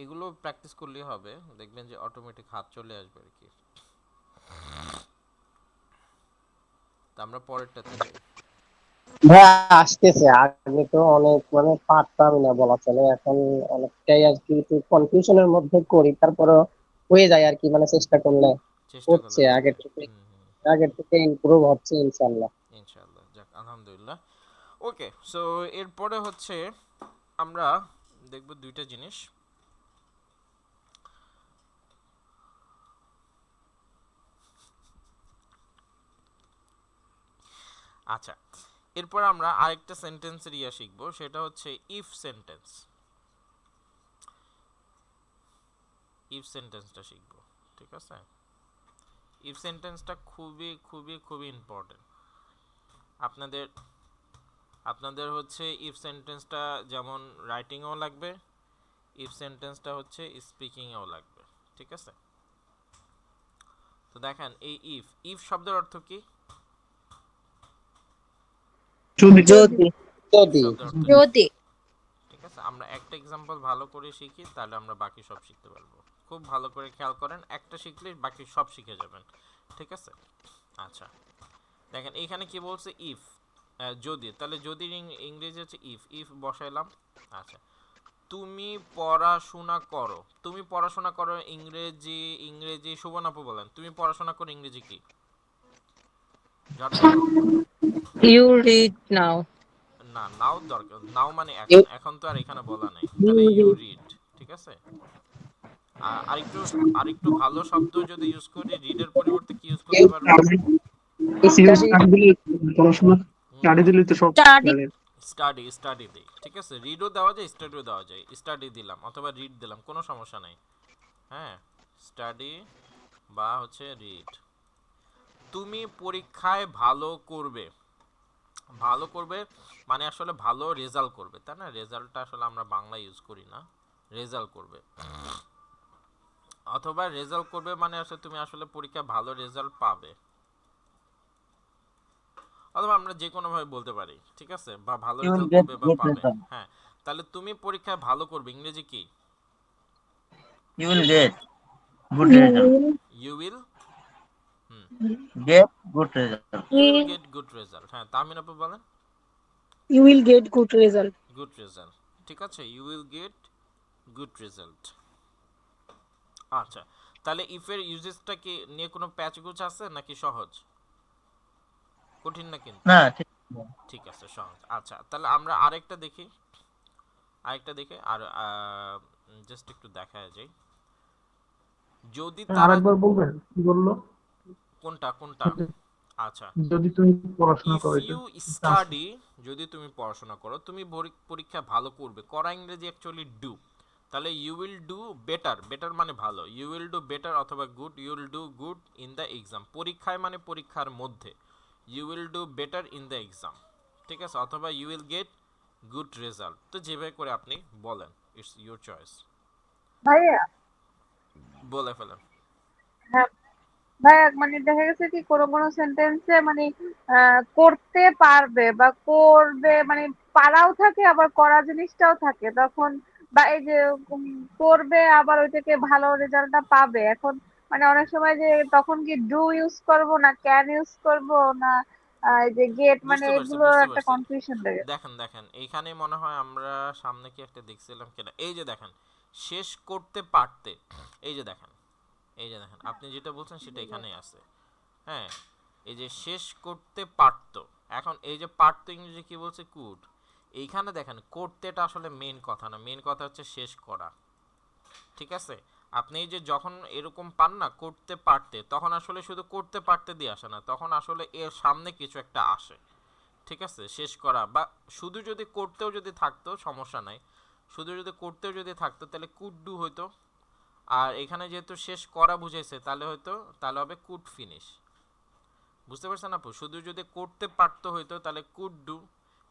এগুলো প্র্যাকটিস করলেই হবে, দেখবেন যে অটোমেটিক হাত চলে আসবে আর কি। তা আমরা পরেরটাতে যাই। ভাইয়া আসতেছে, আগে তো অনেক মানে পারতাম না বলা চলে, এখন অনেকটাই আর কি একটু কনফিউশনের মধ্যে করি, তারপরে হয়ে যায় আর কি, মানে চেষ্টা করলে চেষ্টা করলে হচ্ছে, হয়ে যায়। হুম হুম, আগের থেকে ইমপ্রুভ হচ্ছে ইনশাল্লাহ। ইনশাআল্লাহ, যাক আলহামদুলিল্লাহ। ওকে, সো এরপরে হচ্ছে আমরা দেখব দুইটা জিনিস। আচ্ছা, এরপর আমরা আরেকটা সেন্টেন্সের ইয়া শিখব, সেটা হচ্ছে ইফ সেন্টেন্স। ইফ সেন্টেন্সটা শিখব, ঠিক আছে? ইফ সেন্টেন্সটা খুবই খুবই খুবই ইম্পর্টেন্ট আপনাদের। আপনাদের হচ্ছে ইফ সেন্টেন্সটা যেমন রাইটিংয়েও লাগবে, ইফ সেন্টেন্সটা হচ্ছে স্পিকিংয়েও লাগবে, ঠিক আছে? তো দেখেন, এই ইফ, ইফ শব্দের অর্থ কি? যদি যদি। ইফ যদি শব্দের অর্থ ইফ, যদি। ঠিক আছে? আমরা একটা এক্সাম্পল ভালো করে শিখি, তাহলে আমরা বাকি সব শিখতে পারবো। খুব ভালো করে খেয়াল করেন, একটা শিখলে বাকি সব শিখে যাবেন, ঠিক আছে? আচ্ছা, দেখেন এইখানে কি বলছে, ইফ, যদি, তাহলে যদি ইংরেজি হচ্ছে ইফ, ইফ বসাইলাম। আচ্ছা, তুমি পড়াশোনা করো, তুমি পড়াশোনা করো, ইংরেজি, ইংরেজি সুবর্ণ আপু বলেন, তুমি পড়াশোনা করো ইংরেজি কি? ঝটপট। You read now. না, নাও দরকার, নাও মানে ইউ এখন, এখন তো আর এখানে বলা নাই, তাহলে ইউ রিড, ঠিক আছে? আরেকটু আরেকটু ভালো শব্দ যদি ইউজ করি, রিডের পরিবর্তে কি ইউজ করতে পারবো? স্টাডি। পড়াশোনা স্টাডি দিলে তো সব স্টাডি। চলে। স্টাডি, স্টাডি দিই, ঠিক আছে? রিডও দেওয়া যায়, স্টাডিও দেওয়া যায়, স্টাডি দিলাম অথবা রিড দিলাম, কোনো সমস্যা নাই। হ্যাঁ, স্টাডি বা হচ্ছে রিড। তুমি পরীক্ষায় ভালো করবে, ভালো করবে মানে আসলে ভালো রেজাল্ট করবে, তাই না? রেজাল্টটা আসলে আমরা বাংলা ইউজ করি না, রেজাল্ট করবে, অথবা রেজাল্ট করবে মানে আসলে তুমি আসলে পরীক্ষায় ভালো রেজাল্ট পাবে, অথবা আমরা যে কোনো ভাবে বলতে পারি, ঠিক আছে, বা ভালো You will রেজাল্ট get করবে বা good পাবে। result. হ্যাঁ, তাহলে তুমি পরীক্ষায় ভালো করবে ইংরেজি কি? You will get good You result. will you will Get good result. You will will get good result. হ্যাঁ, তামিন আপু বলেন। You will get good result. Good result, ঠিক আছে, you will get good result. আচ্ছা, তাহলে ইফের ইউজেসটা কি নিয়ে কোনো প্যাচগোছ আছে নাকি সহজ? কঠিন না কিন্তু। না ঠিক আছে। ঠিক আছে, সহজ। আচ্ছা, তাহলে আমরা আরেকটা দেখি, আর জাস্ট একটু দেখায় যাই। যদি তারা আরেকবার বলবেন কি বললো? কোনটা কোনটা? আচ্ছা, যদি তুমি পড়াশোনা ইফ করো এটা ইউ স্টাডি, যদি তুমি পড়াশোনা করো, তুমি পরীক্ষা ভালো করবে। করা ইংরেজি অ্যাকচুয়ালি ডু। তাহলে you will do better, better মানে ভালো, ইউ উইল ডু বেটার অথবা good, you will do good in the exam. পরীক্ষায় মানে পরীক্ষার মধ্যে, you will do better in the exam, ঠিক আছে, অথবা you will get good result. তো যেভাবে করে আপনি বলেন, ইটস ইউর চয়েস, ভাইয়া, বলে ফেলেন। হ্যাঁ ভাইয়া, মানে দেখা গেছে কি কোনো কোনো সেন্টেন্সে মানে করতে পারবে বা করবে, মানে পারাও থাকে আবার করা জিনিসটাও থাকে তখন, বা এই যে করবে আবার ওইটাকে ভালো রেজাল্টটা পাবে। এখন মানে অনেক সময় যে তখন কি ডু ইউজ করব না ক্যান ইউজ করব না এই যে গেট, মানে বুঝতে পারছি, এগুলো বুঝতে একটা পারছি। কনফিউশন লেগে। দেখেন দেখেন, এইখানে মনে হয় আমরা সামনে কি একটা দেখছিলাম কিনা, এই যে দেখেন, শেষ করতে পারতে, এই যে দেখেন, আপনি যেটা বলছেন সেটা এখানেই আছে। হ্যাঁ, এই যে শেষ করতে পারতো, এখন এই যে পারতো ইংরেজি কি বলছে, কুড। এইখানে দেখেন করতেটা আসলে মেন কথা না, মেন কথা হচ্ছে শেষ করা, ঠিক আছে। আপনি এই যে যখন এরকম পান না করতে পারতে, তখন আসলে শুধু করতে পারতে দিয়ে আসে না, তখন আসলে এর সামনে কিছু একটা আসে, ঠিক আছে, শেষ করা। বা শুধু যদি করতেও যদি থাকতো সমস্যা নাই, শুধু যদি করতেও যদি থাকতো তাহলে কুড ডু হইতো। আর এখানে যেহেতু শেষ করা বুঝাইছে তাহলে হয়তো, তাহলে হবে কুড ফিনিশ। বুঝতে পারছেন আপু? শুধু যদি করতে পারতো হইতো তাহলে could do,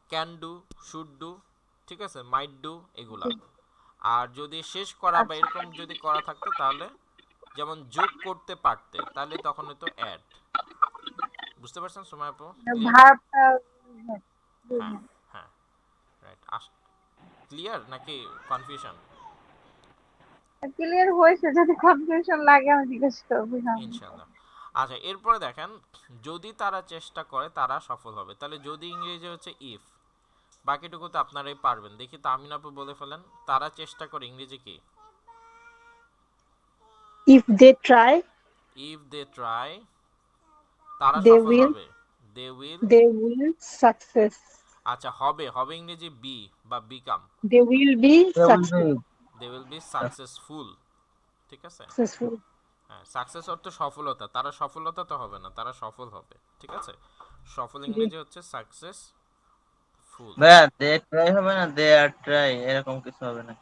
can do, should do, ঠিক আছে, মাইট ডু, এগুলা। আর যদি শেষ করা বা আচ্ছা, এরকম যদি করা থাকতো তাহলে, যেমন যোগ করতে পারতে, তাহলে তখন হয়তো অ্যাড। বুঝতে পারছেন সময় আপু? ক্লিয়ার? ভার্বটা হ্যাঁ, হ্যাঁ, রাইট। ক্লিয়ার নাকি কনফিউশন? ক্লিয়ার হয়েছে, যদি কনফিউশন লাগে আমি জিজ্ঞেস করবো সামনে। ইনশাল্লাহ। আচ্ছা, এরপরে দেখেন, যদি তারা চেষ্টা করে তারা সফল হবে। তাহলে যদি ইংরেজি হচ্ছে ইফ, বাকিটুকু তো আপনারাই পারবেন। দেখি তামিন আপু বলে ফেলেন, তারা চেষ্টা করে ইংরেজি কি? If they try, if they try, তারা they সফল will হবে, they will. they will success. আচ্ছা, হবে, হবে ইংরেজি বি বা become, They will be They will be they will be successful, ঠিক আছে। successful. হ্যাঁ, সাকসেস অর্থ সফলতা, তারা সফলতা তো হবে না, তারা সফল হবে, ঠিক আছে। সফল জি। ইংরেজি হচ্ছে সাকসেস ফুল। ভাইয়া দে ট্রাই হবে না, দে আর ট্রাই এরকম কিছু হবে না।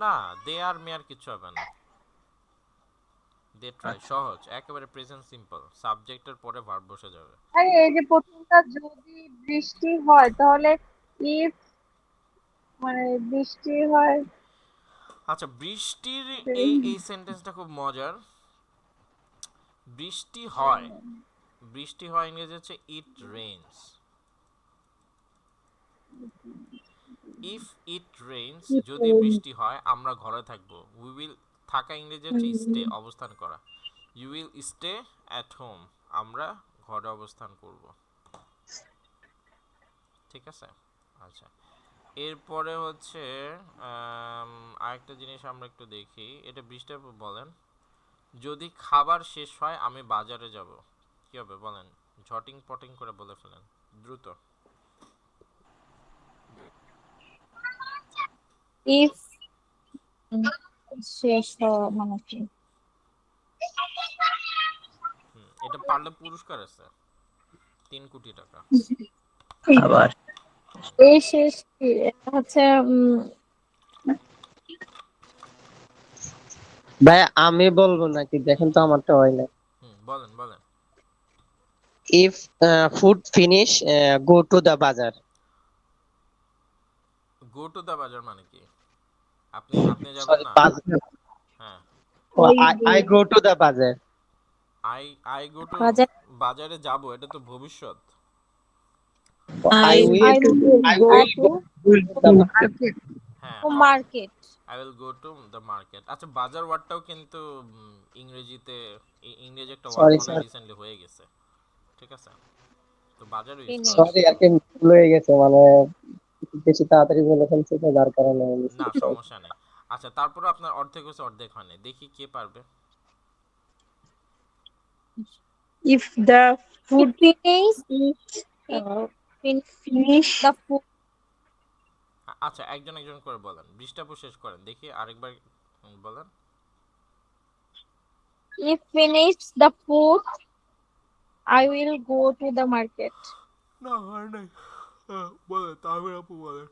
না, দে আর মেয়ার কিছু হবে না, দে ট্রাই আচ্ছা সহজ, একেবারে প্রেজেন্ট সিম্পল, সাবজেক্টের পরে ভার্ব বসে যাবে। আরে এই যে প্রথমটা যদি বৃষ্টি হয় তাহলে ইফ, মানে বৃষ্টি হয় আচ্ছা, বৃষ্টির এই সেন্টেন্সটা খুব মজার। বৃষ্টি হয়, বৃষ্টি হয় ইংরেজি হচ্ছে it rains. If it rains, যদি বৃষ্টি হয় আমরা ঘরে থাকবো। উই উইল, থাকা ইংরেজি হচ্ছে স্টে, অবস্থান করা। You will stay at home, আমরা ঘরে অবস্থান করব, ঠিক আছে। আচ্ছা, এরপরে হচ্ছে আরেকটা জিনিস আমরা একটু দেখি, এটা বৃষ্টি আপু বলেন, যদি খাবার শেষ হয় আমি বাজারে যাব, কি হবে বলেন? ঝটিং পটিং করে বলে ফেলেন, দ্রুত। if শেষ হওয়া মানে কি? এটা পারলে পুরস্কার আছে 3 কোটি টাকা। আবার এই শেষ কি? এটা হচ্ছে ভাই আমি বলবো নাকি? দেখেন তো আমারটা হয় না। বলেন বলেন। If food finish, go to the bazaar. Go to the বাজার মানে কি? আপনি আপনি যাবেন সরি, না? বাজার। হ্যাঁ, আই গো টু দা বাজার। আই আই গো টু, বাজার। বাজারে যাব, এটা তো ভবিষ্যৎ। I I will I will go to Will the market. হ্যাঁ market. I will go to the market. আচ্ছা বাজার ওয়ার্ডটাও কিন্তু ইংরেজিতে ইংরেজি একটা ওয়ার্ড সরি মনে হয় স্যার, রিসেন্টলি হয়ে গেছে, ঠিক আছে? তো বাজারও ইউজ করা Finish. সরি যায়। আর কি ভুল হয়ে গেছে, মানে বেশি তাড়াতাড়ি বলে ফেলছি তো, যার কারণে না সমস্যা নেই। আচ্ছা তারপরে আপনার অর্ধেক হচ্ছে অর্ধেক হয়নি, দেখি কে পারবে। if the It food finish. is It uh, finish finish, the food. আচ্ছা একজন একজন করে বলেন, বৃষ্টাপু শেষ করেন দেখি আরেকবার বলেন। If finish the food, I will go to the market. না হয় নাই, বলেন তাহলে আপু বলেন।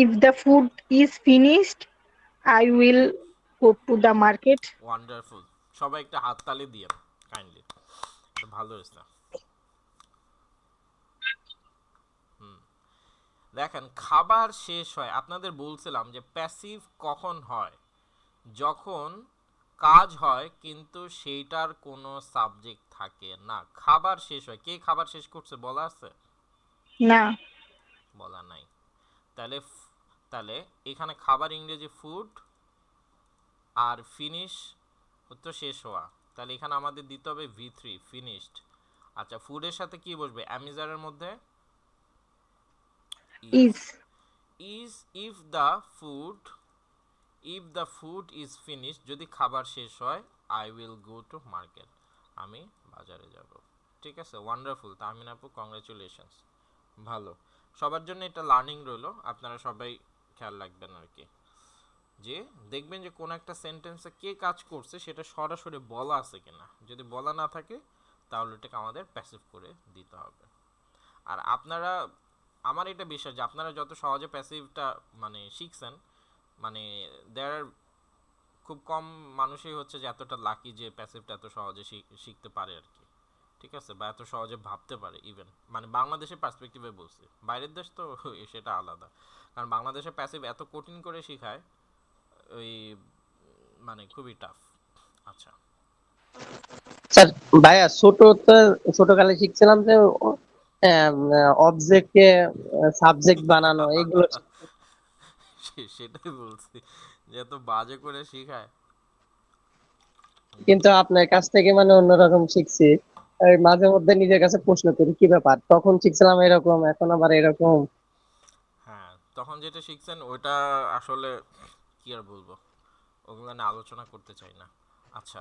if the food is finished, I will go to the market. Wonderful, সবাই একটা হাততালি দিয়ে কাইন্ডলি, এটা ভালো হয়েছে। দেখেন খাবার শেষ হয়, আপনাদের বলছিলাম যে প্যাসিভ কখন হয়, যখন কাজ হয় কিন্তু সেইটার কোনো সাবজেক্ট থাকে না। খাবার শেষ হয়, কে খাবার শেষ করছে বলা আছে? না, বলা নাই। তাহলে তাহলে এখানে খাবার ইংরেজি ফুড, আর ফিনিশ তো শেষ হওয়া, তাহলে এখানে আমাদের দিতে হবে V3 ফিনিশড। আচ্ছা ফুডের সাথে কি বসবে অ্যামিজারের মধ্যে? is is if the food is finish, যদি খাবার শেষ হয় I will go to market, আমি বাজারে যাব। ঠিক আছে, ওয়ান্ডারফুল তাহমিন আপু, কংগ্রেচুলেশনস, ভালো। সবার জন্য এটা লার্নিং রইলো, আপনারা সবাই খেয়াল রাখবেন আর কি, যে দেখবেন যে কোন একটা সেন্টেন্সে কে কাজ করছে সেটা সরাসরি বলা আছে কিনা, যদি বলা না থাকে তাহলে এটাকে আমাদের প্যাসিভ করে দিতে হবে। আর আপনারা, আমার এটা বিশ্বাস যে আপনারা যত সহজে প্যাসিভটা মানে শিখছেন, মানে দেয়ার আর খুব কম মানুষই হচ্ছে যে এতটা লাকি যে প্যাসিভটা এত সহজে শিখতে পারে আর কি, ঠিক আছে, বা এত সহজে ভাবতে পারে। ইভেন মানে বাংলাদেশের পার্সপেক্টিভে বলছি, বাইরের দেশ তো সেটা আলাদা, কারণ বাংলাদেশের প্যাসিভ এত কঠিন করে শেখায়, ওই মানে খুবই টাফ। আচ্ছা স্যার ভাইয়া ছোটকালে শিখছিলাম যে অবজেক্টকে সাবজেক্ট বানানো এগুলো সেটাই বলছি যে এত বাজে করে শেখায়। কিন্তু আপনার কাছ থেকে মানে অন্যরকম শিখছি। এই মাঝে মধ্যে নিজের কাছে প্রশ্ন করি কি ব্যাপার, তখন শিখছিলাম এরকম, এখন আবার এরকম। হ্যাঁ তখন যেটা শিখছেন ওইটা আসলে কি আর বলবো, ওগুলো নিয়ে আলোচনা করতে চাই না। আচ্ছা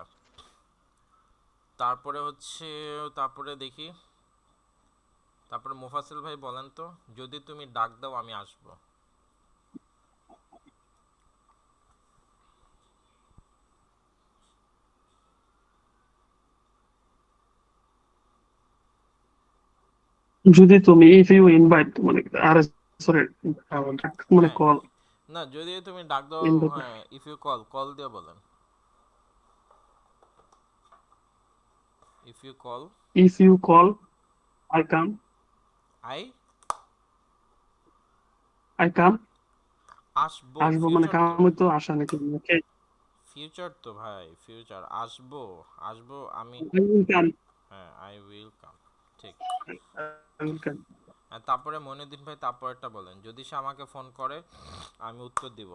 তারপরে হচ্ছে, তারপরে দেখি, তারপরে মুফাসিল ভাই বলেন তো, যদি তুমি ডাক দাও আমি আসবো। যদি তুমি if you invite মানে আর সরি মানে হ্যাঁ কল না, যদি তুমি ডাক দাও, in the হ্যাঁ ইফ ইউ কল, কল দিয়ে বলেন, if you call if you call I come I I come আসবো, আসবো মানে ফিউচার তো, কাম তো আসা নাকি ওকে ফিউচার তো ভাই, ফিউচার, আসবো, আসবো আমি, I will come হ্যাঁ আই উইল কাম, ঠিক। I will come আর তারপরে মইনুদ্দিন ভাই তারপরেরটা বলেন, যদি সে আমাকে ফোন করে আমি উত্তর দিব।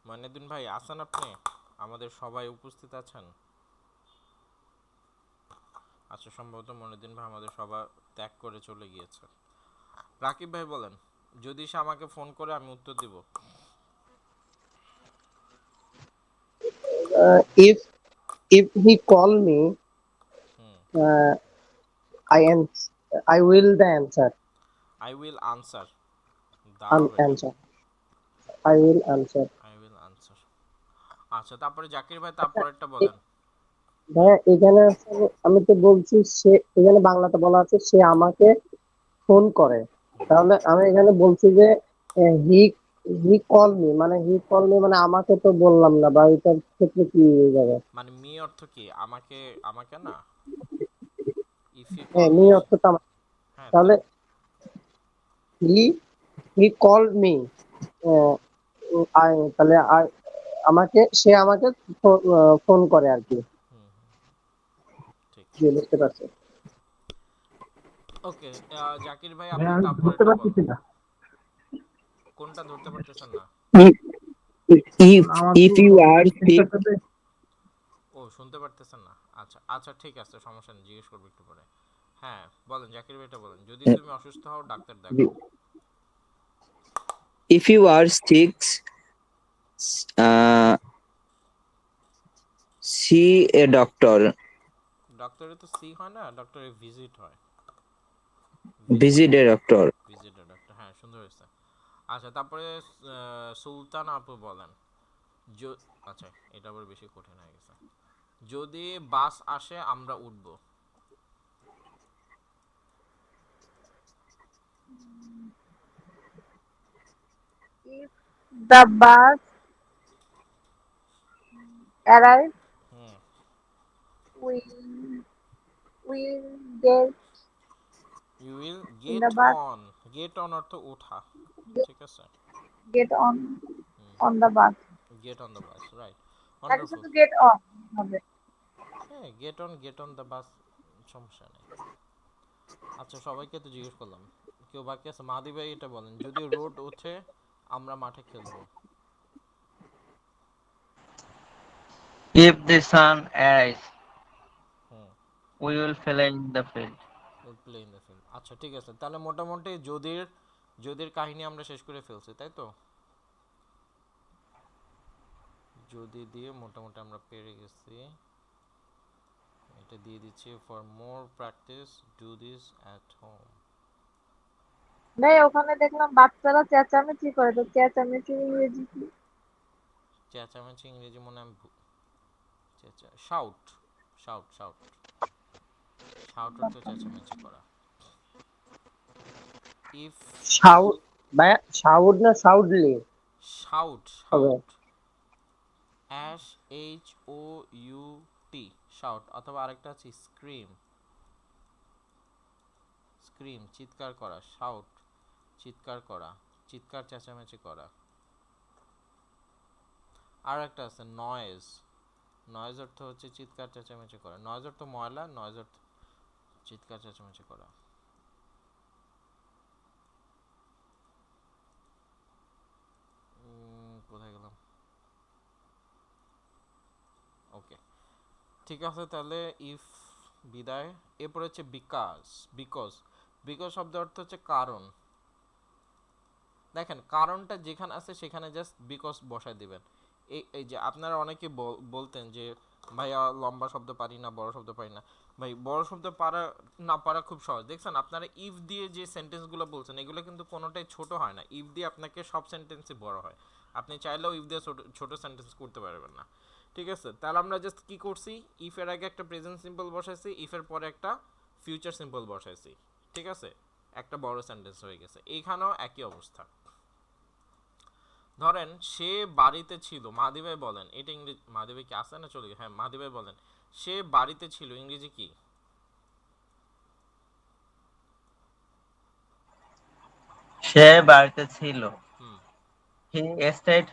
মইনুদ্দিন ভাই আছেন আপনি? আমাদের সবাই উপস্থিত আছেন? আচ্ছা সম্ভবত মইনুদ্দিন ভাই আমাদের সভা ত্যাগ করে চলে গিয়েছে। রাকিব ভাই বলেন, যদি সে আমাকে ফোন করে আমি উত্তর দিব। If if he call me, hmm, I will the answer, I will answer, দারুণ, answer, I will answer. I will answer. আচ্ছা তারপরে জাকির ভাই তারপরেরটা বলেন। ভাইয়া এখানে আসলে আমি তো বলছি সে, এখানে বাংলাতে বলা আছে সে আমাকে ফোন করে, তাহলে আমি এখানে বলছি যে হি হি কল মি, মানে হি কল মি মানে আমাকে তো বললাম না, বা এটার ক্ষেত্রে কি হয়ে যাবে? মানে মি অর্থ কি, আমাকে, আমাকে না, ইফ ইউ হ্যাঁ, কল মি মি, অর্থটা হ্যাঁ তাহলে হি হি কল মি, আই তাহলে সে আমাকে ফোন করে আর কি। হুম ঠিক। জি, বুঝতে পারছি। ওকে, জাকির ভাই ভাই আপনি আমি ধরতে তারপরেরটা বলেন। পারতেছি না। কোনটা ধরতে পারতেছেন না? If আমার তো if you are sick, ডিস্টেন্সের সাথে ও শুনতে পারতেছেন না, আচ্ছা আচ্ছা ঠিক আছে, সমস্যা নেই, জিজ্ঞেস করবো একটু পরে। হ্যাঁ বলেন জাকির ভাইটা বলেন, যদি তুমি অসুস্থ হও ডাক্তার দেখাও। if you are sick, uh, see a doctor. ডক্টরে তো সি হয় না, ডক্টরে ভিজিট হয়। Visit a doctor. Visit doctor, হ্যাঁ সুন্দর হয়েছে। আচ্ছা তারপরে সুলতান আপু বলেন, আচ্ছা এটা আবার বেশি কঠিন হয়ে গেছে। যদি বাস আসে আমরা উঠবো। If the bus arrives, হুম, we will get you will in get the bus, on. Get on অর্থ ওঠা, ঠিক আছে। get হুম, on the bus. Get on the bus, right, নাকি ওয়ান্ডারফুল। শুধু get on হবে? হ্যাঁ গেট অন দ্য বাস, সমস্যা নেই। আচ্ছা সবাইকে তো জিজ্ঞেস করলাম, কেউ বাকি আছে? মাদি ভাই এটা বলেন, যদি রোড ওঠে আমরা মাঠে খেলবো। If the sun arise, hmm, we will play in the field. Will play in the field. আচ্ছা ঠিক আছে, তাহলে মোটামুটি যদির কাহিনী আমরা শেষ করে ফেলছি, তাই তো? যদি দিয়ে মোটামুটি আমরা পেরে গেছি। এটা দিয়ে দিচ্ছি, for more practice do this at home. ভাই ওখানে দেখলাম বাচ্চারা চেঁচামেচি করে, তো চেঁচামেচি ইংরেজি কি? চেঁচামেচি ইংরেজি মনে হয় শাউট, শাউট শাউট শাউট অর্থ চেঁচামেচি করা। ইফ শাউট, ভাইয়া শাউট না শাউডলি শাউট, হবে? Shout S H O U T, shout, অথবা আরেকটা আছে স্ক্রিম। স্ক্রিম চিৎকার করা, শাউট চিৎকার করা, চিৎকার চেঁচামেচি করা। আর একটা আছে নয়েজ। নয়েজ অর্থ হচ্ছে চিৎকার চেঁচামেচি করা। নয়েজ অর্থ ময়লা, নয়েজ অর্থ চিৎকার চেঁচামেচি করা। কোথায় গেলাম? ওকে ঠিক আছে, তাহলে ইফ বিদায়। এরপর হচ্ছে বিকজ। বিকজ বিকজ শব্দ অর্থ হচ্ছে কারণ। দেখেন কারণটা যেখানে আছে সেখানে জাস্ট বিকজ বসায় দিবেন। এই যে আপনারা অনেকে বলতেন যে ভাইয়া লম্বা শব্দ পারি না, বড় শব্দ পারি না। ভাই বড় শব্দ পারা না পারা খুব সহজ। দেখছেন আপনারা ইফ দিয়ে যে সেন্টেন্সগুলো বলছেন এগুলো কিন্তু কোনোটাই ছোট হয় না। ইফ দিয়ে আপনাকে সব সেন্টেন্সই বড় হয়। আপনি চাইলেও ইফ দিয়ে ছোট সেন্টেন্স করতে পারবেন না, ঠিক আছে। তাহলে আমরা জাস্ট কি করছি, ইফ এর আগে একটা প্রেজেন্ট সিম্পল বসাইছি, ইফ এর পরে একটা ফিউচার সিম্পল বসাইছি, ঠিক আছে, একটা বড় সেন্টেন্স হয়ে গেছে। এইখানেও একই অবস্থা। ধরেন সে বাড়িতে ছিল, মাহাদি ভাই বলেন এটা ইংরেজি। মাহাদি ভাই কি আসে না চলে? হ্যাঁ মাহাদি ভাই বলেন, সে বাড়িতে ছিল ইংরেজি কি? সে বাড়িতে ছিল। হুম He stayed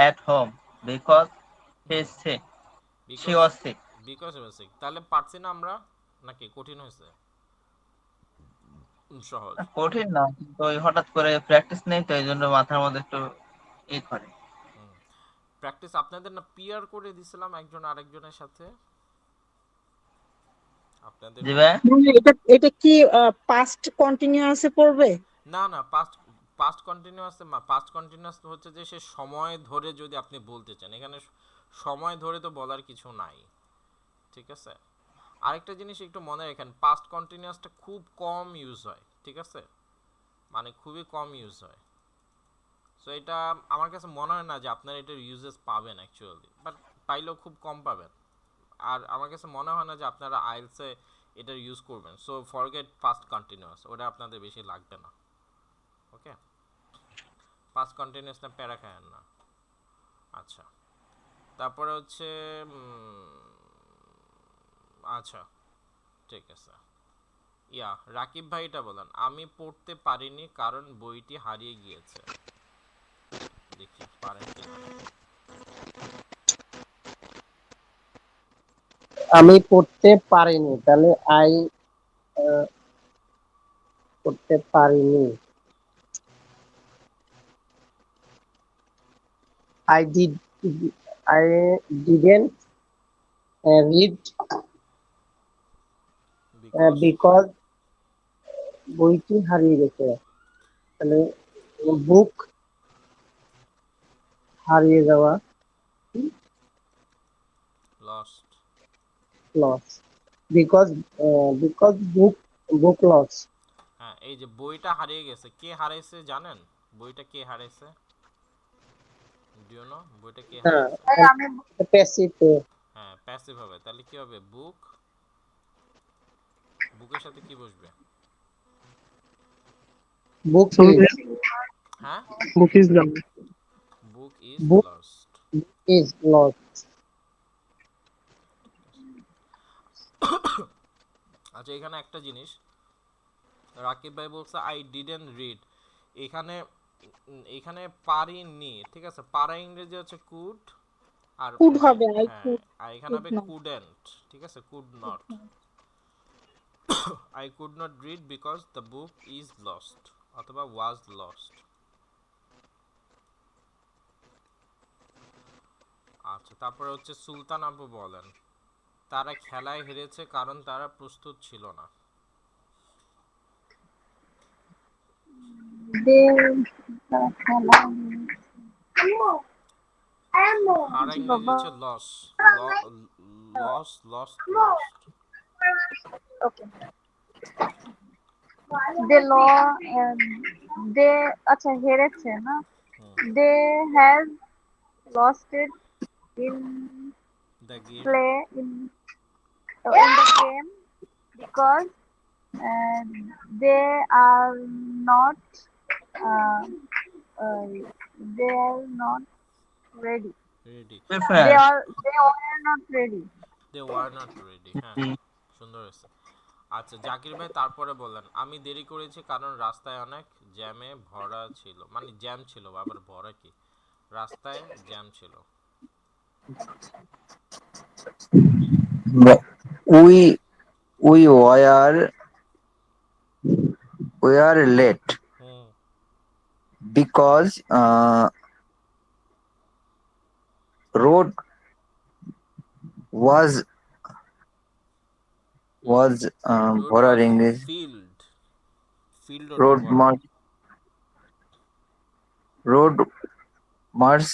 at home because he hmm is sick. She because was sick. Because basic. তাহলে পারছি না আমরা, নাকি কঠিন হয়েছে? সহজ। কঠিন না, কিন্তু ওই হঠাৎ করে প্র্যাকটিস নেই তো এই জন্য মাথার মধ্যে একটু ই করে। হুম প্র্যাকটিস আপনাদের না পিয়ার করে দিছিলাম একজন আরেকজনের সাথে আপনাদের। জি ভাই। মানে এটা কি পাস্ট কন্টিনিউয়াসে পড়বে? না না, past past continuous. Past continuous হচ্ছে যে সে সময় ধরে যদি আপনি বলতে চান, এখানে সময় ধরে তো বলার কিছু নাই, ঠিক আছে। আরেকটা জিনিস একটু মনে রাখেন, পাস্ট কন্টিনিউয়াসটা খুব কম ইউজ হয়, ঠিক আছে, মানে খুবই কম ইউজ হয়। সো এটা আমার কাছে মনে হয় না যে আপনারা এটার ইউজেস পাবেন অ্যাকচুয়ালি, বাট পাইলেও খুব কম পাবেন। আর আমার কাছে মনে হয় না যে আপনারা আইএলসে এটার ইউজ করবেন। সো ফরগেট পাস্ট কন্টিনিউয়াস, ওটা আপনাদের বেশি লাগবে না। ওকে, পাস্ট কন্টিনিউয়াস না প্যারা খায়েন না। আচ্ছা তারপরে হচ্ছে আচ্ছা ঠিক আছে, রাকিব ভাই এটা বলেন, আমি পড়তে পারিনি কারণ বইটি হারিয়ে গিয়েছে। দেখি পারেন কিনা। আমি পড়তে পারিনি, তাহলে আই পড়তে পারিনি। I did I didn't read because because বইটি হারিয়ে গেছে। তাহলে বুক হারিয়ে যাওয়া, lost. Loss, because book loss. হ্যাঁ, এই যে বইটা হারিয়ে গেছে, কে হারাইছে জানেন? বইটা কে হারাইছে? ডু ইউ নো বইটা কে হ্যাঁ, হারাইছে? ভাই আমি প্যাসিভ, হ্যাঁ, প্যাসিভ হবে। তাহলে কি হবে? বুক, বুকের সাথে কি বসবে? বুক হ্যাঁ, Book is the book is book lost. Is loss. আচ্ছা, এখানে একটা জিনিস রাকিব ভাই বলছে আই ডিডন্ট রিড। এখানে এখানে পারিনি, ঠিক আছে? পারা ইংরেজি হচ্ছে কুড, আর কুড হবে, আই হ্যাঁ, কুড, আর এখানে কুড হবে না। কুডেন্ট, ঠিক আছে? Could not. I could not read because the book is lost অথবা ওয়াজ লস্ট। আচ্ছা, তারপরে হচ্ছে সুলতান আপু বলেন, তারা খেলায় হেরেছে কারণ তারা প্রস্তুত ছিল না। দে খেলা হারা ইংরেজি বাবা হচ্ছে loss. Loss, lost, lost. Okay they ল দে আচ্ছা হেরেছে না they has lost it in the game. play in the game because they are not uh, uh, they are not ready. Ready. They are not ready. They were not ready. হ্যাঁ, সুন্দর হয়েছে। আচ্ছা, জাকির ভাই তারপরে বললেন, আমি দেরি করেছি কারণ রাস্তায় অনেক জ্যামে ভরা ছিল। মানে জ্যাম ছিল, আবার ভরা কি? রাস্তায় জ্যাম ছিল। We we were late hmm, because road was road ভরার ওয়াজ ইংরেজি ফিল্ড। ফিল্ড হতো road ভরা। march road march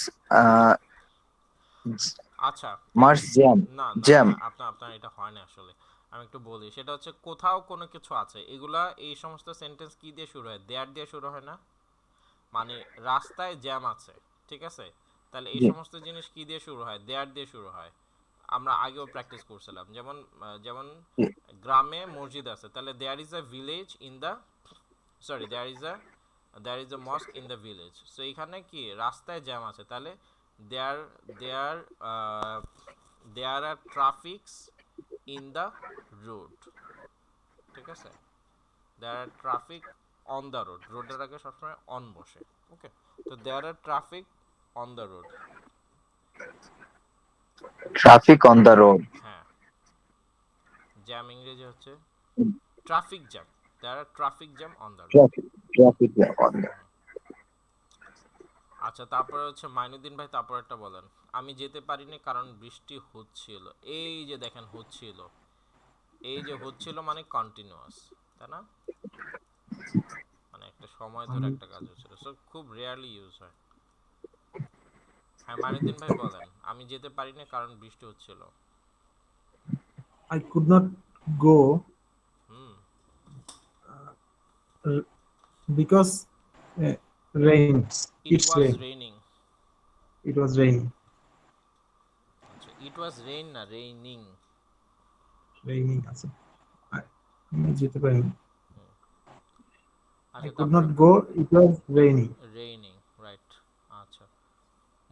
আচ্ছা, march jam না না jam না, আপনার এটা হয় না আসলে। আমি একটু বলি, সেটা হচ্ছে কোথাও কোনো কিছু আছে। এগুলা এই সমস্ত সেন্টেন্স কি দিয়ে শুরু হয়? দেয়ার দিয়ে শুরু হয় না? মানে রাস্তায় জ্যাম আছে, ঠিক আছে? তাহলে এই সমস্ত জিনিস কি দিয়ে শুরু হয়? দেয়ার দিয়ে শুরু হয়। আমরা আগেও প্র্যাকটিস করছিলাম, যেমন গ্রামে মসজিদ আছে, তাহলে there is a village in the, sorry, there is a mosque in the village. So এখানে কি রাস্তায় জ্যাম আছে, তাহলে there there there are traffics in the road, ঠিক আছে? There are traffic on the road, রোডের আগে সবসময় অন বসে। ওকে, তো there are traffic on the road. traffic on the road হ্যাঁ, জ্যাম ইংরেজি হচ্ছে traffic jam. There are traffic jam on the road. traffic on the আচ্ছা, তারপরে হচ্ছে মাইনুদ্দিন ভাই তারপর একটা বলেন, আমি যেতে পারিনি কারণ বৃষ্টি হচ্ছিল। এই যে দেখেন হচ্ছিল, এই যে হচ্ছিল মানে কন্টিনিউয়াস, তাই না? মানে একটা সময় ধরে একটা কাজ হচ্ছিল। সো খুব রেয়ারলি ইউজ হয়। হ্যাঁ, মাইনুদ্দিন ভাই বলেন, আমি যেতে পারিনি কারণ বৃষ্টি হচ্ছিল। I could not go hmm, because rains. It It's was rain. Raining. It was raining. আচ্ছা, ইট ওয়াজ রেইন না রেইনিং। Raining. আছে। আমি যেতে পারিনি। I আচ্ছা, could তারপরে not go. It was raining. Raining, right. আচ্ছা,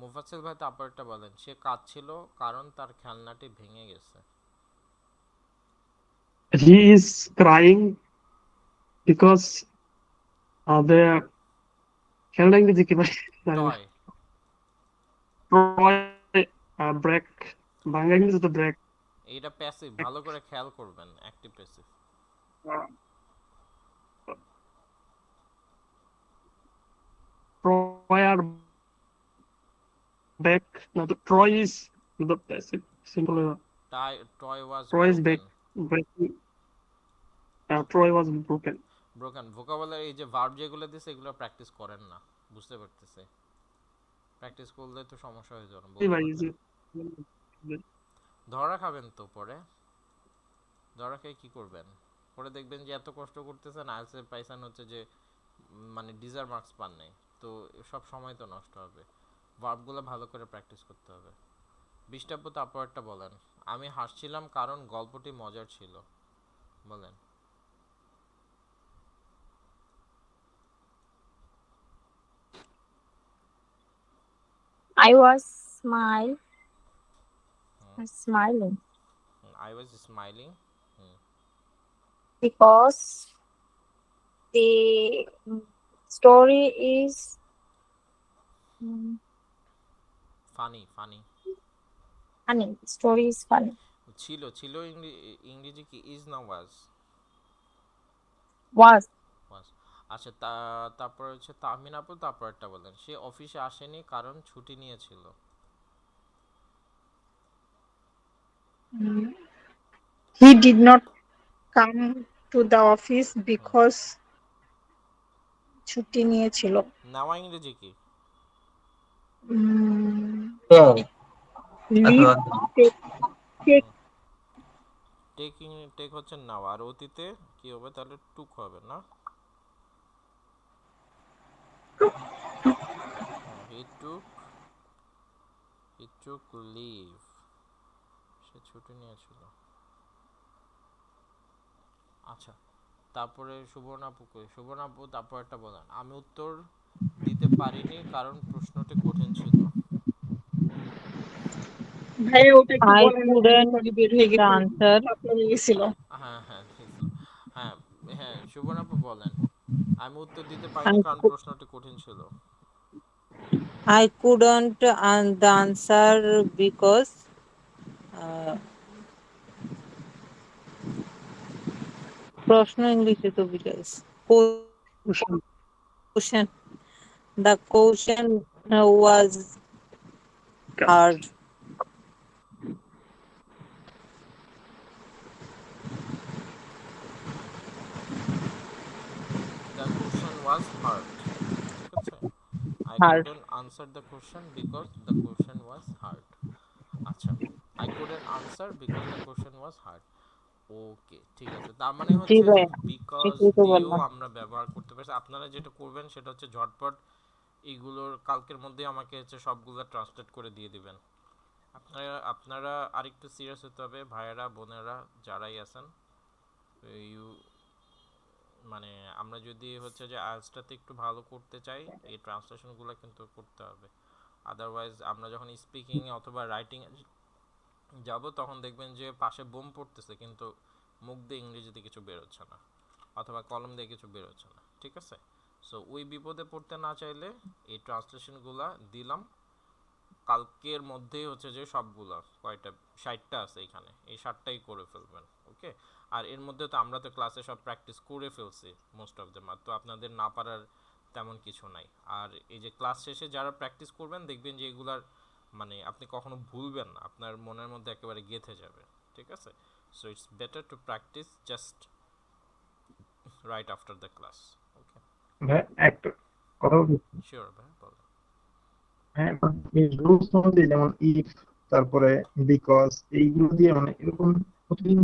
মুফাসসিল ভাই তারপরটা বলেন, সে কাঁদছিল কারণ তার খেলনাটি ভেঙে গেছে। He is crying because the খেলনা ইংরেজি কি ভাই জানি না টয়। টয় ব্রেক বাংলা ইংরেজি তো ব্রেক এইটা প্যাসিভ, ভালো করে খেয়াল করবেন, active passive. Troy are back. Now the Troy is the passive. Simple. Toy was Troy is back. Broken. Troy was broken. Broken vocabulary, এই যে ভার্ব যেগুলো দিছে এগুলো প্র্যাকটিস করেন না, বুঝতে পারতেছে। প্র্যাকটিস করলে তো সমস্যা হয়ে যাবে, বলতে পারবেন। ধরা খাবেন তো পরে, ধরা খেয়ে কি করবেন? পরে দেখবেন যে এত কষ্ট করতেছেন, আইএলটিএস এর পাইছেন হচ্ছে যে মানে ডিজার্ভ মার্কস পান নাই, তো সব সময় তো নষ্ট হবে। ভার্বগুলো ভালো করে প্র্যাকটিস করতে হবে। 20টা তারপরটা বলেন। আমি হাসছিলাম কারণ গল্পটি মজার ছিল, বলেন। I was smiling I was smiling because the story is funny funny. Story is funny. ছিল ছিল ইংরেজি কি ইজ না ওয়াজ? Was. আচ্ছা, তারপর হচ্ছে তাহমিন আপু তারপরটা বলেন। সে অফিসে আসেনি কারণ ছুটি নিয়েছিল। He did not come to the office because ছুটি নিয়েছিল। নেওয়া ইংরেজি কি? টেক হচ্ছে নেওয়া, আর অতীতে কি হবে তাহলে? টুক হবে না? he took leave, সে ছুটি নিয়েছিল। আচ্ছা, তারপরে সুবর্ণা আপু তারপরটা বলেন। আমি উত্তর দিতে পারিনি কারণ প্রশ্নটি কঠিন ছিল। ভাই ওটা কি I বলেন? couldn't বের হয়ে answer. গেছিল। হ্যাঁ হ্যাঁ হ্যাঁ হ্যাঁ, সুবর্ণা আপু বলেন। আমি উত্তর দিতে I পারিনি কারণ cou- প্রশ্নটি কঠিন ছিল। I couldn't the answer because প্রশ্ন ইংলিশে তো বিকাশ question. The question was hard. The question was hard, ঠিক আছে? I Hard. couldn't answer the question because the question was hard. আচ্ছা, I couldn't answer because the question was hard. ওকে, ঠিক আছে। তার মানে জি হচ্ছে যে ভাই, বিকজ এটাই তো দিয়েও বললাম। আমরা ব্যবহার করতে পারছি। আপনারা যেটা করবেন সেটা হচ্ছে ঝটপট এইগুলোর কালকের মধ্যে আমাকে হচ্ছে সবগুলো ট্রান্সলেট করে দিয়ে দিবেন। আপনারা আরেকটু সিরিয়াস হতে হবে, ভাইয়েরা বোনেরা যারাই আছেন। মানে আমরা যদি হচ্ছে যে আইএলটিএসটাতে একটু ভালো করতে চাই, এই ট্রান্সলেশনগুলো কিন্তু করতে হবে। আদারওয়াইজ আমরা যখন স্পিকিং অথবা রাইটিং যাব তখন দেখবেন যে পাশে বোম পড়তেছে কিন্তু মুখ দিয়ে ইংরেজিতে কিছু বের হচ্ছে না, অথবা কলম দিয়ে কিছু বের হচ্ছে না, ঠিক আছে? সো ওই বিপদে পড়তে না চাইলে এই ট্রান্সলেশনগুলো দিলাম, কালকের মধ্যেই হচ্ছে যে সবগুলা কয়টা 60টা আছে এখানে, এই 60টাই করে ফেলবেন, ওকে? আর এর মধ্যে তো আমরা তো ক্লাসে সব প্র্যাকটিস করে ফেলছি মোস্ট অফ দ্য, তো আপনাদের না পারার তেমন কিছু নাই। আর এই যে ক্লাস শেষে যারা প্র্যাকটিস করবেন দেখবেন যে এগুলার মানে আপনি কখনো ভুলবেন না, আপনার মনের মধ্যে একেবারে গেঁথে যাবে, ঠিক আছে? So it's better to practise just right after the class, okay? ভাই একটা কথা বলি। শিওর ভাই, বলো। হ্যাঁ, এই রুলস অনুযায়ী যেমন ইফ, তারপরে বিকজ, এইগুলো দিয়ে মানে এরকম প্রতিদিন